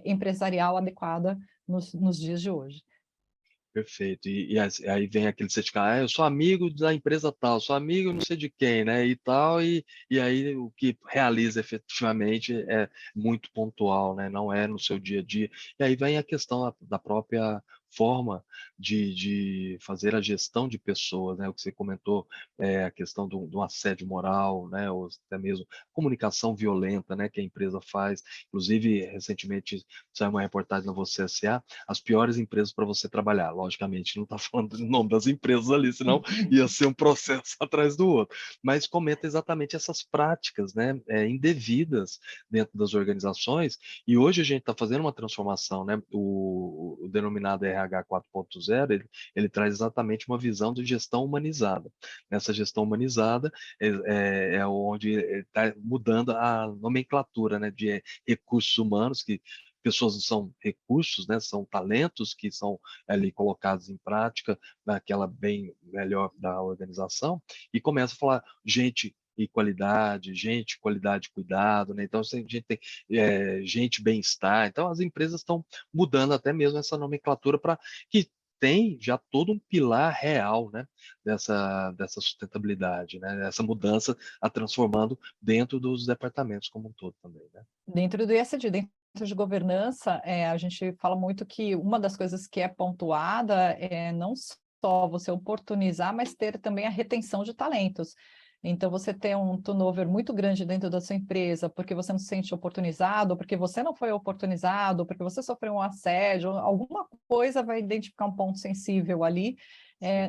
empresarial adequada nos dias de hoje.
Perfeito. Aí vem aquele certificado, eu sou amigo da empresa tal, sou amigo não sei de quem, né, e tal, e aí o que realiza efetivamente é muito pontual, né, não é no seu dia a dia. E aí vem a questão da própria forma de fazer a gestão de pessoas, né? O que você comentou, a questão do assédio moral, né? Ou até mesmo comunicação violenta, né? Que a empresa faz. Inclusive, recentemente saiu uma reportagem na Você S.A., as piores empresas para você trabalhar. Logicamente, não está falando do nome das empresas ali, senão ia ser um processo atrás do outro. Mas comenta exatamente essas práticas, né? Indevidas dentro das organizações. E hoje a gente está fazendo uma transformação, né? O denominado RH 4.0, ele traz exatamente uma visão de gestão humanizada. Nessa gestão humanizada é onde está mudando a nomenclatura, né, de recursos humanos, que pessoas não são recursos, né, são talentos que são ali colocados em prática naquela bem melhor da organização, e começa a falar gente e qualidade, gente, qualidade e cuidado, né? Então, a gente tem gente, bem-estar. Então, as empresas estão mudando até mesmo essa nomenclatura para que tem já todo um pilar real, né, dessa sustentabilidade, né, essa mudança a transformando dentro dos departamentos como um todo também, né?
Dentro do ESG, dentro de governança, a gente fala muito que uma das coisas que é pontuada é não só você oportunizar, mas ter também a retenção de talentos. Então, você ter um turnover muito grande dentro da sua empresa, porque você não se sente oportunizado, porque você não foi oportunizado, porque você sofreu um assédio, alguma coisa vai identificar um ponto sensível ali,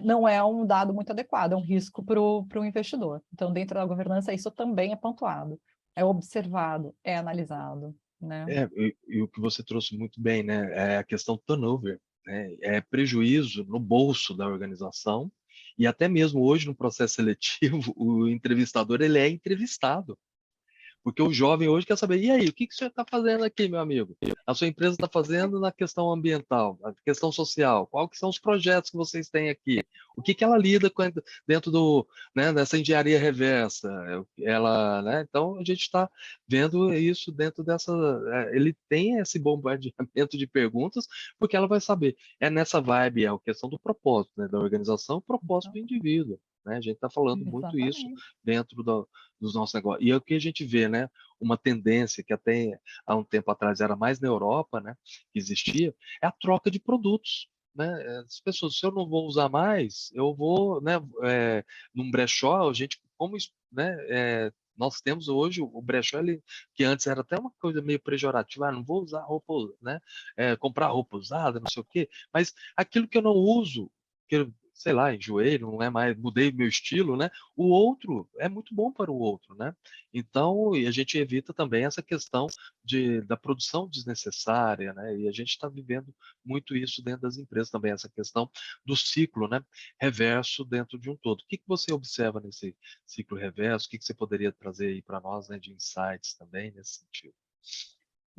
não é um dado muito adequado, é um risco para o investidor. Então, dentro da governança, isso também é pontuado, é observado, é analisado, né?
E o que você trouxe muito bem, né, é a questão do turnover, né, é prejuízo no bolso da organização, e até mesmo hoje no processo seletivo, o entrevistador ele é entrevistado. Porque o jovem hoje quer saber, e aí, o que que o senhor está fazendo aqui, meu amigo? A sua empresa está fazendo na questão ambiental, na questão social? Qual que são os projetos que vocês têm aqui? O que que ela lida com dentro né, dessa engenharia reversa? Ela, né? Então, a gente está vendo isso dentro dessa... ele tem esse bombardeamento de perguntas, porque ela vai saber. É nessa vibe, é a questão do propósito, né, da organização, o propósito
Então,
do indivíduo. Né? A gente está falando muito isso
exatamente.
dentro dos nossos negócios. E é o que a gente vê, né? Uma tendência que até há um tempo atrás era mais na Europa, né? Que existia, é a troca de produtos. Né? As pessoas, se eu não vou usar mais, eu vou, né? Num brechó, a gente, como né? Nós temos hoje o brechó, que antes era até uma coisa meio pejorativa, não vou usar roupa, né? Comprar roupa usada, não sei o quê, mas aquilo que eu não uso, que eu, sei lá, enjoei, não é mais, mudei meu estilo, né? O outro é muito bom para o outro, né? Então, e a gente evita também essa questão da produção desnecessária, né? E a gente está vivendo muito isso dentro das empresas também, essa questão do ciclo, né? Reverso dentro de um todo. O que que você observa nesse ciclo reverso? O que que você poderia trazer aí para nós, né, de insights também nesse sentido?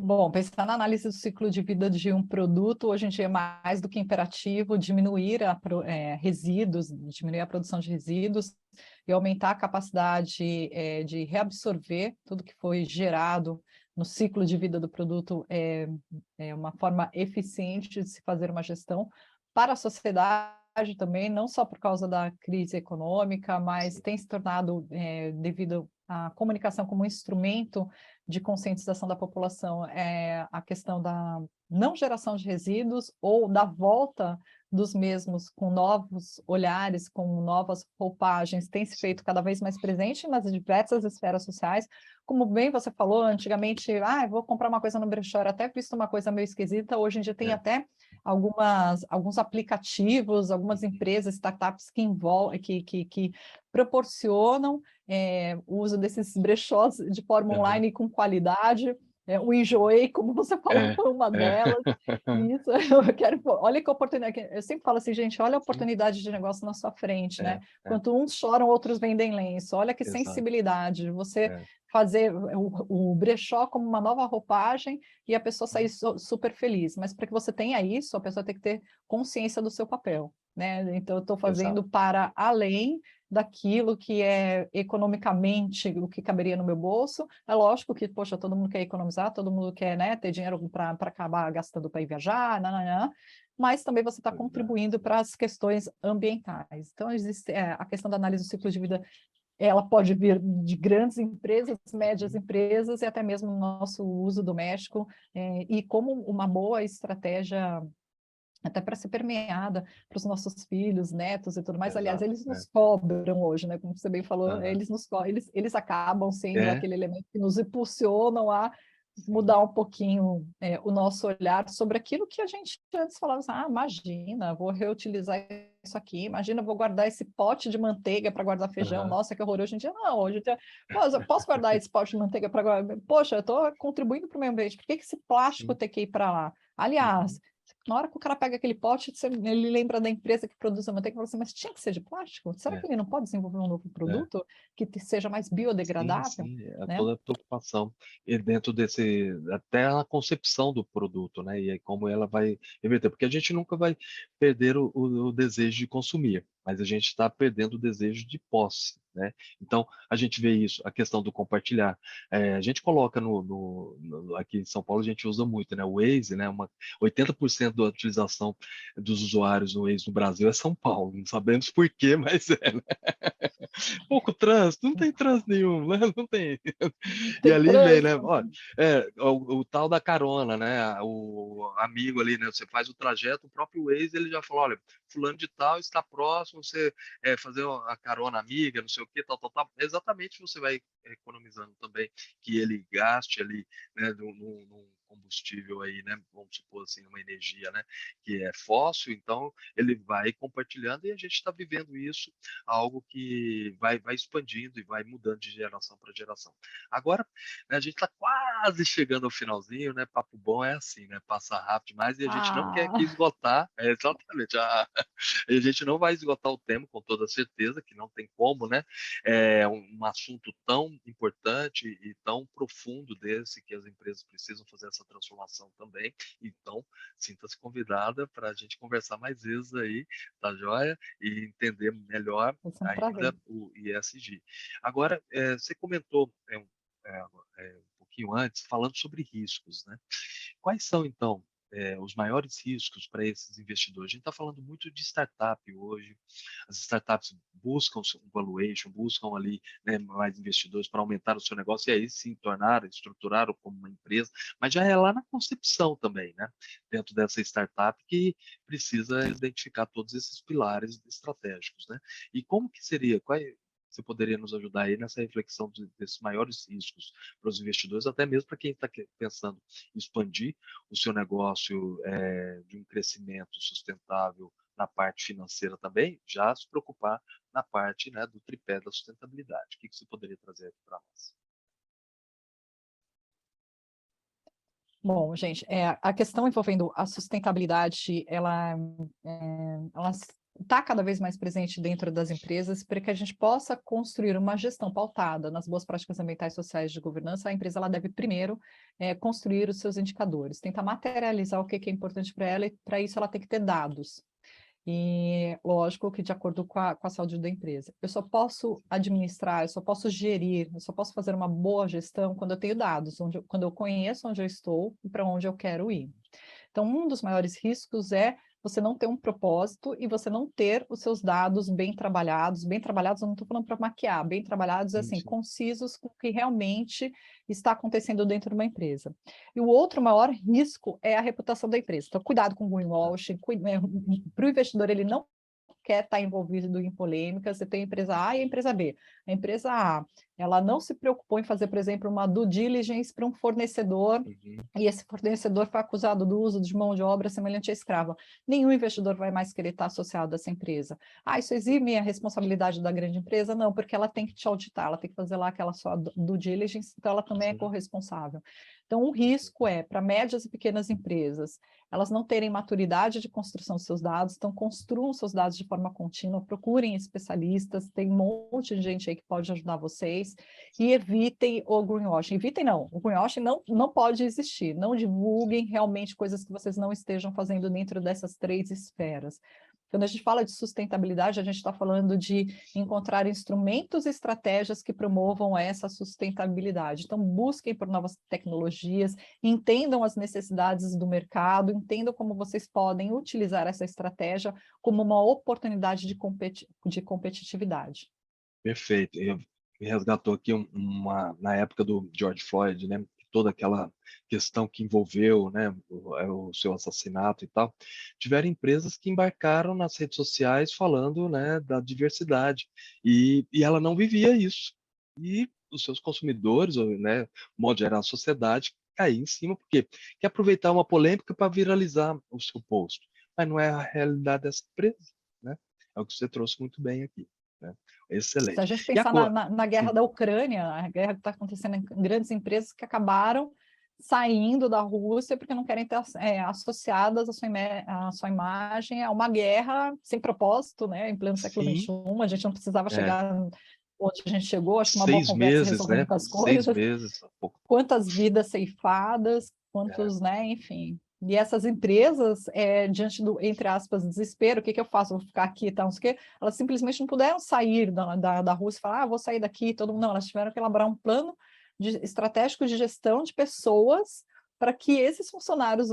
Bom, pensar na análise do ciclo de vida de um produto, hoje em dia é mais do que imperativo diminuir resíduos, diminuir a produção de resíduos e aumentar a capacidade de reabsorver tudo que foi gerado no ciclo de vida do produto é uma forma eficiente de se fazer uma gestão para a sociedade também, não só por causa da crise econômica, mas tem se tornado, devido à comunicação como um instrumento de conscientização da população, a questão da não geração de resíduos ou da volta dos mesmos com novos olhares, com novas roupagens, tem se feito cada vez mais presente nas diversas esferas sociais. Como bem você falou, antigamente, vou comprar uma coisa no brechó, era até visto uma coisa meio esquisita, hoje em dia tem
É.
até alguns aplicativos, algumas
Uhum.
empresas, startups que proporcionam o uso desses brechós de forma
Aham.
online com qualidade. O Enjoei, como você falou,
É.
foi uma
É.
delas. E isso eu quero. Olha que oportunidade. Eu sempre falo assim, gente, olha a
Sim.
oportunidade de negócio na sua frente, né?
É.
Enquanto uns choram, outros vendem lenço. Olha que
Exato.
sensibilidade. Você
É.
fazer o brechó como uma nova roupagem e a pessoa sair super feliz. Mas para que você tenha isso, a pessoa tem que ter consciência do seu papel, né? Então, eu estou
Exato.
fazendo para além daquilo que é economicamente o que caberia no meu bolso. É lógico que, poxa, todo mundo quer economizar, todo mundo quer, né, ter dinheiro para acabar gastando para ir viajar, nananã, mas também você está
Pois é.
contribuindo para as questões ambientais. Então, existe a questão da análise do ciclo de vida, ela pode vir de grandes empresas, médias
Uhum.
empresas e até mesmo no nosso uso doméstico, e como uma boa estratégia até para ser permeada para os nossos filhos, netos e tudo mais. Aliás,
Exato,
eles
é.
nos cobram hoje, né? Como você bem falou,
Aham.
eles acabam sendo
É,
aquele elemento que nos impulsionam a
sim,
mudar um pouquinho o nosso olhar sobre aquilo que a gente antes falava assim, ah, imagina, vou reutilizar isso aqui, imagina, vou guardar esse pote de manteiga para guardar feijão,
aham,
nossa, que horror, hoje em dia não, hoje em dia, pô, eu posso guardar esse pote de manteiga para guardar, poxa, eu estou contribuindo para o meio ambiente, por que que esse plástico
sim.
tem que ir para lá?
Uhum.
Aliás, na hora que o cara pega aquele pote, ele lembra da empresa que produz a manteiga e fala assim, mas tinha que ser de plástico? Será
É,
que ele não pode desenvolver um novo
é.
produto que seja mais
Sim,
biodegradável,
sim, é
né?
toda a preocupação. E dentro desse, até a concepção do produto, né? E aí como ela vai reverter. Porque a gente nunca vai perder o desejo de consumir, mas a gente está perdendo o desejo de posse, né? Então, a gente vê isso, a questão do compartilhar. A gente coloca aqui em São Paulo, a gente usa muito, né? O Waze, né? 80% da utilização dos usuários no Waze no Brasil é São Paulo. Não sabemos por quê, mas é, né? Pouco trânsito, não tem trânsito nenhum, né? Não tem. E
Tem
ali vem, né?
trânsito.
Olha, o tal da carona, né? O amigo ali, né? Você faz o trajeto, o próprio Waze ele já falou: olha, fulano de tal está próximo, você fazer a carona amiga, não sei o que, tal, tal, tal. Exatamente você vai economizando também que ele gaste ali, né? Num combustível aí, né? Vamos supor assim, uma energia, né? Que é fóssil, então ele vai compartilhando e a gente está vivendo isso algo que vai expandindo e vai mudando de geração para geração. Agora, né, a gente está quase chegando ao finalzinho, né? Papo bom é assim, né? Passa rápido demais e a gente não quer aqui
Ah,
esgotar, exatamente, a gente não vai esgotar o tema com toda certeza, que não tem como, né? É um assunto tão importante e tão profundo desse que as empresas precisam fazer essa transformação também. Então, sinta-se convidada para a gente conversar mais vezes aí, tá joia? E entender melhor
vai ser um prazer.
ainda o ISG. Agora, você comentou é, um pouquinho antes, falando sobre riscos, né? Quais são, então, os maiores riscos para esses investidores? A gente está falando muito de startup hoje. As startups buscam um valuation, buscam ali, né, mais investidores para aumentar o seu negócio e aí sim tornar, estruturar como uma empresa, mas já é lá na concepção também, né? Dentro dessa startup que precisa identificar todos esses pilares estratégicos, né? E como que seria? Você poderia nos ajudar aí nessa reflexão desses maiores riscos para os investidores, até mesmo para quem está pensando em expandir o seu negócio de um crescimento sustentável na parte financeira também, já se preocupar na parte, né, do tripé da sustentabilidade. O que você poderia trazer aqui para nós?
Bom, gente, a questão envolvendo a sustentabilidade, ela está cada vez mais presente dentro das empresas para que a gente possa construir uma gestão pautada nas boas práticas ambientais, sociais de governança. A empresa ela deve primeiro construir os seus indicadores, tentar materializar o que é importante para ela e para isso ela tem que ter dados. E lógico que de acordo com a saúde da empresa. Eu só posso administrar, eu só posso gerir, eu só posso fazer uma boa gestão quando eu tenho dados, quando eu conheço onde eu estou e para onde eu quero ir. Então, um dos maiores riscos é você não ter um propósito e você não ter os seus dados bem trabalhados, eu não estou falando para maquiar, bem trabalhados,
Sim,
assim,
sim.
concisos com o que realmente está acontecendo dentro de uma empresa. E o outro maior risco é a reputação da empresa. Então, cuidado com o
Tá.
greenwashing, para o investidor, ele não quer estar envolvido em polêmicas, você tem a empresa A e a empresa B. A empresa A, ela não se preocupou em fazer, por exemplo, uma due diligence para um fornecedor
Uhum.
e esse fornecedor foi acusado do uso de mão de obra semelhante à escrava. Nenhum investidor vai mais querer estar associado a essa empresa. Ah, isso exime a responsabilidade da grande empresa? Não, porque ela tem que te auditar, ela tem que fazer lá aquela sua due diligence, então ela também é
Sim,
corresponsável. Então, o risco
perfeito.
é, para médias e pequenas empresas, elas não terem maturidade de construção dos seus dados, então construam seus dados de forma contínua, procurem especialistas, tem um monte de gente aí que pode ajudar vocês, e evitem o greenwashing. Evitem não, o greenwashing não pode existir, não divulguem realmente coisas que vocês não estejam fazendo dentro dessas três esferas. Quando a gente fala de sustentabilidade, a gente está falando de encontrar instrumentos e estratégias que promovam essa sustentabilidade. Então, busquem por novas tecnologias, entendam as necessidades do mercado, entendam como vocês podem utilizar essa estratégia como uma oportunidade de competitividade.
Perfeito. Me resgatou aqui na época do George Floyd, né? toda aquela questão que envolveu, né, o seu assassinato e tal, tiveram empresas que embarcaram nas redes sociais falando, né, da diversidade, e ela não vivia isso. E os seus consumidores, ou, né, de modo geral, a sociedade, cair em cima, porque quer aproveitar uma polêmica para viralizar o seu post. Mas não é a realidade dessa empresa, né? É o que você trouxe muito bem aqui, né?
Se a
Excelente.
gente
E
pensar
agora,
na guerra
sim,
da Ucrânia, a guerra que está acontecendo em grandes empresas que acabaram saindo da Rússia porque não querem estar associadas à sua imagem a uma guerra sem propósito, né? Em pleno século
sim,
XXI, a gente não precisava
é,
chegar onde a gente chegou, acho que uma boa
6 meses,
conversa resolveu
né?
muitas
6
coisas.
meses, há pouco.
Quantas vidas ceifadas,
É,
quantos, né, enfim. E essas empresas, diante do, entre aspas, desespero, o que que eu faço? Vou ficar aqui e tal, não sei o quê. Elas simplesmente não puderam sair da Rússia e falar, vou sair daqui, todo mundo. Não, elas tiveram que elaborar um plano estratégico de gestão de pessoas para que esses funcionários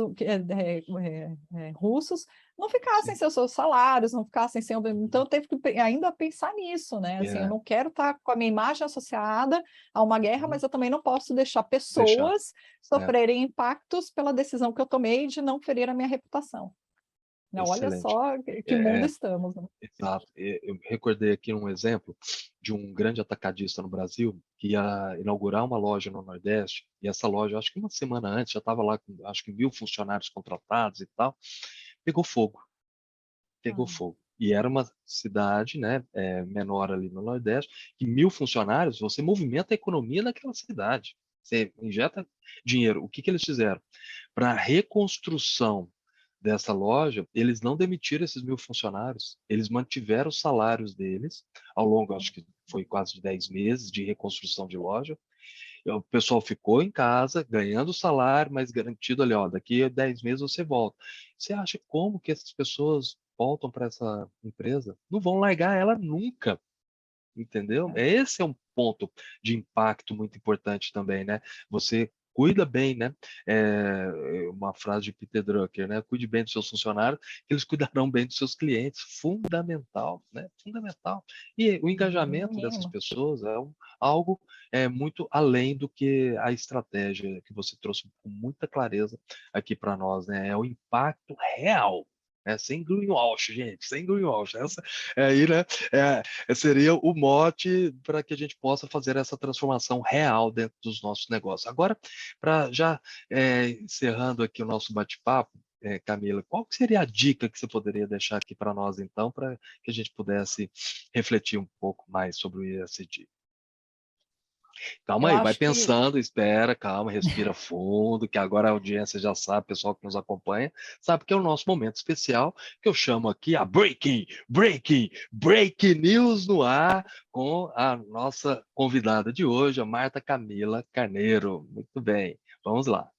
russos não ficassem
sim,
sem seus salários, não ficassem sem... Então, teve que ainda pensar nisso, né? Assim, eu
é,
não quero estar com a minha imagem associada a uma guerra,
uhum,
mas eu também não posso deixar
deixar,
pessoas
né?
sofrerem impactos pela decisão que eu tomei de não ferir a minha reputação. Não, olha
Excelente.
só que mundo
É,
estamos, né?
exato. Eu recordei aqui um exemplo de um grande atacadista no Brasil que ia inaugurar uma loja no Nordeste, e essa loja, acho que uma semana antes, já estava lá com, acho que 1.000 funcionários contratados e tal, pegou fogo, pegou
Ah,
fogo. E era uma cidade, né, menor ali no Nordeste, que 1.000 funcionários, você movimenta a economia daquela cidade. Você injeta dinheiro. O que que eles fizeram? Para a reconstrução dessa loja, eles não demitiram esses 1.000 funcionários, eles mantiveram os salários deles ao longo, acho que foi quase de 10 meses de reconstrução de loja. E o pessoal ficou em casa, ganhando salário, mas garantido ali, ó, daqui a 10 meses você volta. Você acha como que essas pessoas voltam para essa empresa? Não vão largar ela nunca. Entendeu?
é.
Esse é um ponto de impacto muito importante também, né? Você cuida bem, né? Uma frase de Peter Drucker, né? Cuide bem dos seus funcionários, que eles cuidarão bem dos seus clientes. Fundamental, né? Fundamental. E o
No
engajamento dessas
mínimo.
pessoas é algo muito além do que a estratégia que você trouxe com muita clareza aqui para nós, né? É o impacto real. Sem greenwash, gente, sem greenwash. Essa aí, né? Seria o mote para que a gente possa fazer essa transformação real dentro dos nossos negócios. Agora, para já encerrando aqui o nosso bate-papo, Camila, qual que seria a dica que você poderia deixar aqui para nós, então, para que a gente pudesse refletir um pouco mais sobre o ESG? Calma
Eu
aí, vai
acho que
pensando, espera, calma, respira fundo, que agora a audiência já sabe, o pessoal que nos acompanha, sabe que é o nosso momento especial, que eu chamo aqui a Breaking News no ar, com a nossa convidada de hoje, a Marta Camila Carneiro. Muito bem, vamos lá.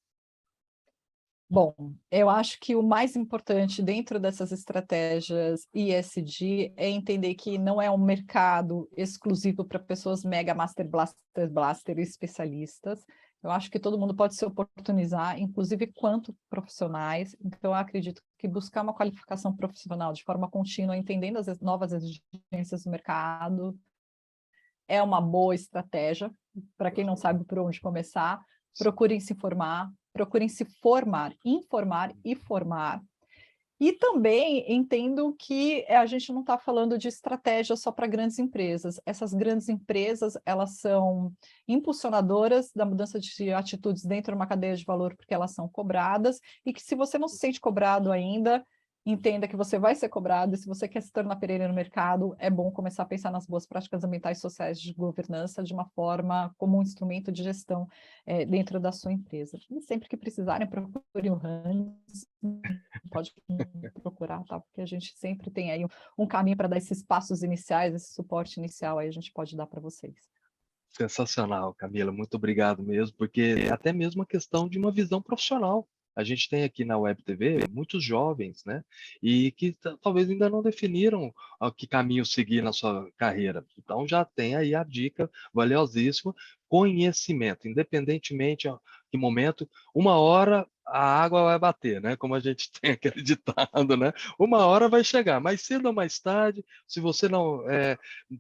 Bom, eu acho que o mais importante dentro dessas estratégias ESG é entender que não é um mercado exclusivo para pessoas mega blaster especialistas. Eu acho que todo mundo pode se oportunizar, inclusive quanto profissionais. Então, eu acredito que buscar uma qualificação profissional de forma contínua, entendendo as novas exigências do mercado, é uma boa estratégia. Para quem não sabe por onde começar, procurem se formar, procurem se formar, informar e formar. E também entendo que a gente não está falando de estratégia só para grandes empresas. Essas grandes empresas, elas são impulsionadoras da mudança de atitudes dentro de uma cadeia de valor, porque elas são cobradas, e que se você não se sente cobrado ainda, entenda que você vai ser cobrado, e se você quer se tornar pereira no mercado, é bom começar a pensar nas boas práticas ambientais e sociais de governança de uma forma como um instrumento de gestão dentro da sua empresa. E sempre que precisarem, procurem o Hans, pode procurar, tá? Porque a gente sempre tem aí um caminho para dar esses passos iniciais, esse suporte inicial aí a gente pode dar para vocês.
Sensacional, Camila, muito obrigado mesmo, porque é até mesmo uma questão de uma visão profissional. A gente tem aqui na Web TV muitos jovens, né? E que talvez ainda não definiram que caminho seguir na sua carreira. Então já tem aí a dica valiosíssima, conhecimento, independentemente de que momento, uma hora a água vai bater, né? Como a gente tem aquele ditado, né? Uma hora vai chegar, mais cedo ou mais tarde, se você não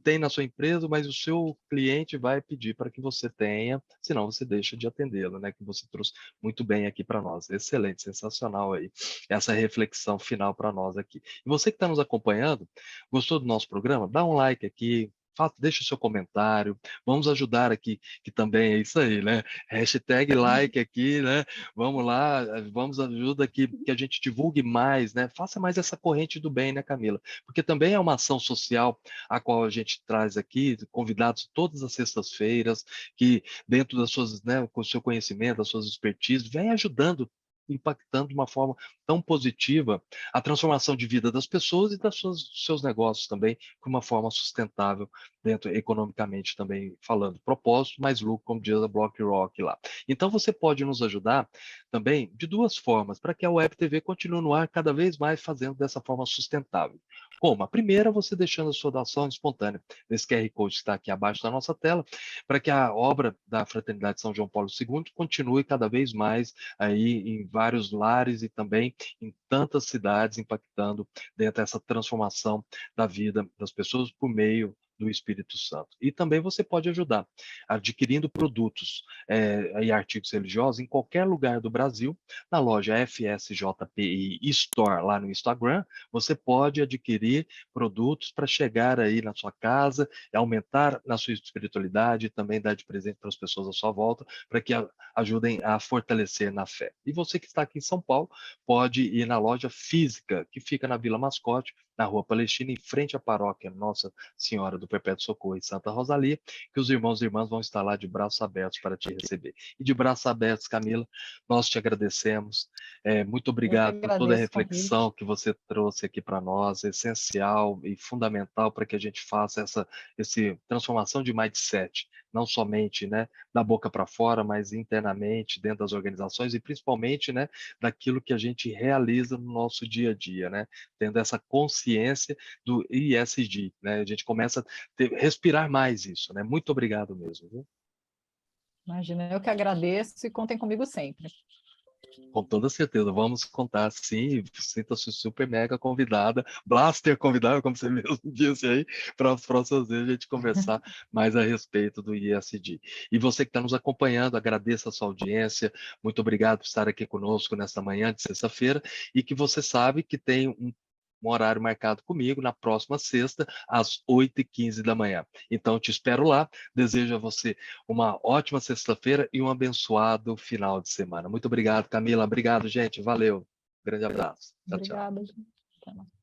tem na sua empresa, mas o seu cliente vai pedir para que você tenha, senão você deixa de atendê-lo, né? Que você trouxe muito bem aqui para nós. Excelente, sensacional aí, essa reflexão final para nós aqui. E você que está nos acompanhando, gostou do nosso programa? Dá um like aqui, deixa o seu comentário, vamos ajudar aqui, que também é isso aí, né? Hashtag like aqui, né? Vamos lá, vamos ajuda que a gente divulgue mais, né? Faça mais essa corrente do bem, né, Camila? Porque também é uma ação social a qual a gente traz aqui convidados todas as sextas-feiras, que dentro das suas, né, com o seu conhecimento, das suas expertises, vem ajudando, impactando de uma forma tão positiva a transformação de vida das pessoas e dos seus negócios também, de uma forma sustentável, dentro economicamente também falando. Propósito mais lucro, como diz a BlackRock lá. Então você pode nos ajudar também de duas formas, para que a Web TV continue no ar cada vez mais fazendo dessa forma sustentável. Como? A primeira, você deixando a sua doação espontânea nesse QR Code que está aqui abaixo da nossa tela, para que a obra da Fraternidade São João Paulo II continue cada vez mais aí em vários lares e também em tantas cidades, impactando dentro dessa transformação da vida das pessoas por meio do Espírito Santo. E também você pode ajudar adquirindo produtos e artigos religiosos em qualquer lugar do Brasil, na loja FSJPI Store lá no Instagram, você pode adquirir produtos para chegar aí na sua casa, aumentar na sua espiritualidade e também dar de presente para as pessoas à sua volta, para que ajudem a fortalecer na fé. E você que está aqui em São Paulo, pode ir na loja física, que fica na Vila Mascote, na Rua Palestina, em frente à paróquia Nossa Senhora do Perpétuo Socorro em Santa Rosalia, que os irmãos e irmãs vão estar lá de braços abertos para te receber. E de braços abertos, Camila, nós te agradecemos. Muito
Eu que
obrigado por toda a
agradeço o convite.
reflexão que você trouxe aqui para nós, essencial e fundamental para que a gente faça essa transformação de mindset, não somente, né, da boca para fora, mas internamente, dentro das organizações e principalmente, né, daquilo que a gente realiza no nosso dia a dia, né, tendo essa consciência do ISD, né, a gente começa a respirar mais isso, né, muito obrigado mesmo, viu?
Imagina, eu que agradeço e contem comigo sempre.
Com toda certeza, vamos contar sim, sinta-se super mega convidada, Blaster convidada, como você mesmo disse aí, para as próximas vezes a gente conversar mais a respeito do ISD. E você que está nos acompanhando, agradeço a sua audiência, muito obrigado por estar aqui conosco nesta manhã de sexta-feira, e que você sabe que tem um horário marcado comigo na próxima sexta, às 8h15 da manhã. Então, te espero lá, desejo a você uma ótima sexta-feira e um abençoado final de semana. Muito obrigado, Camila. Obrigado, gente. Valeu. Grande abraço. Tchau, tchau.
Obrigada, gente. Até mais.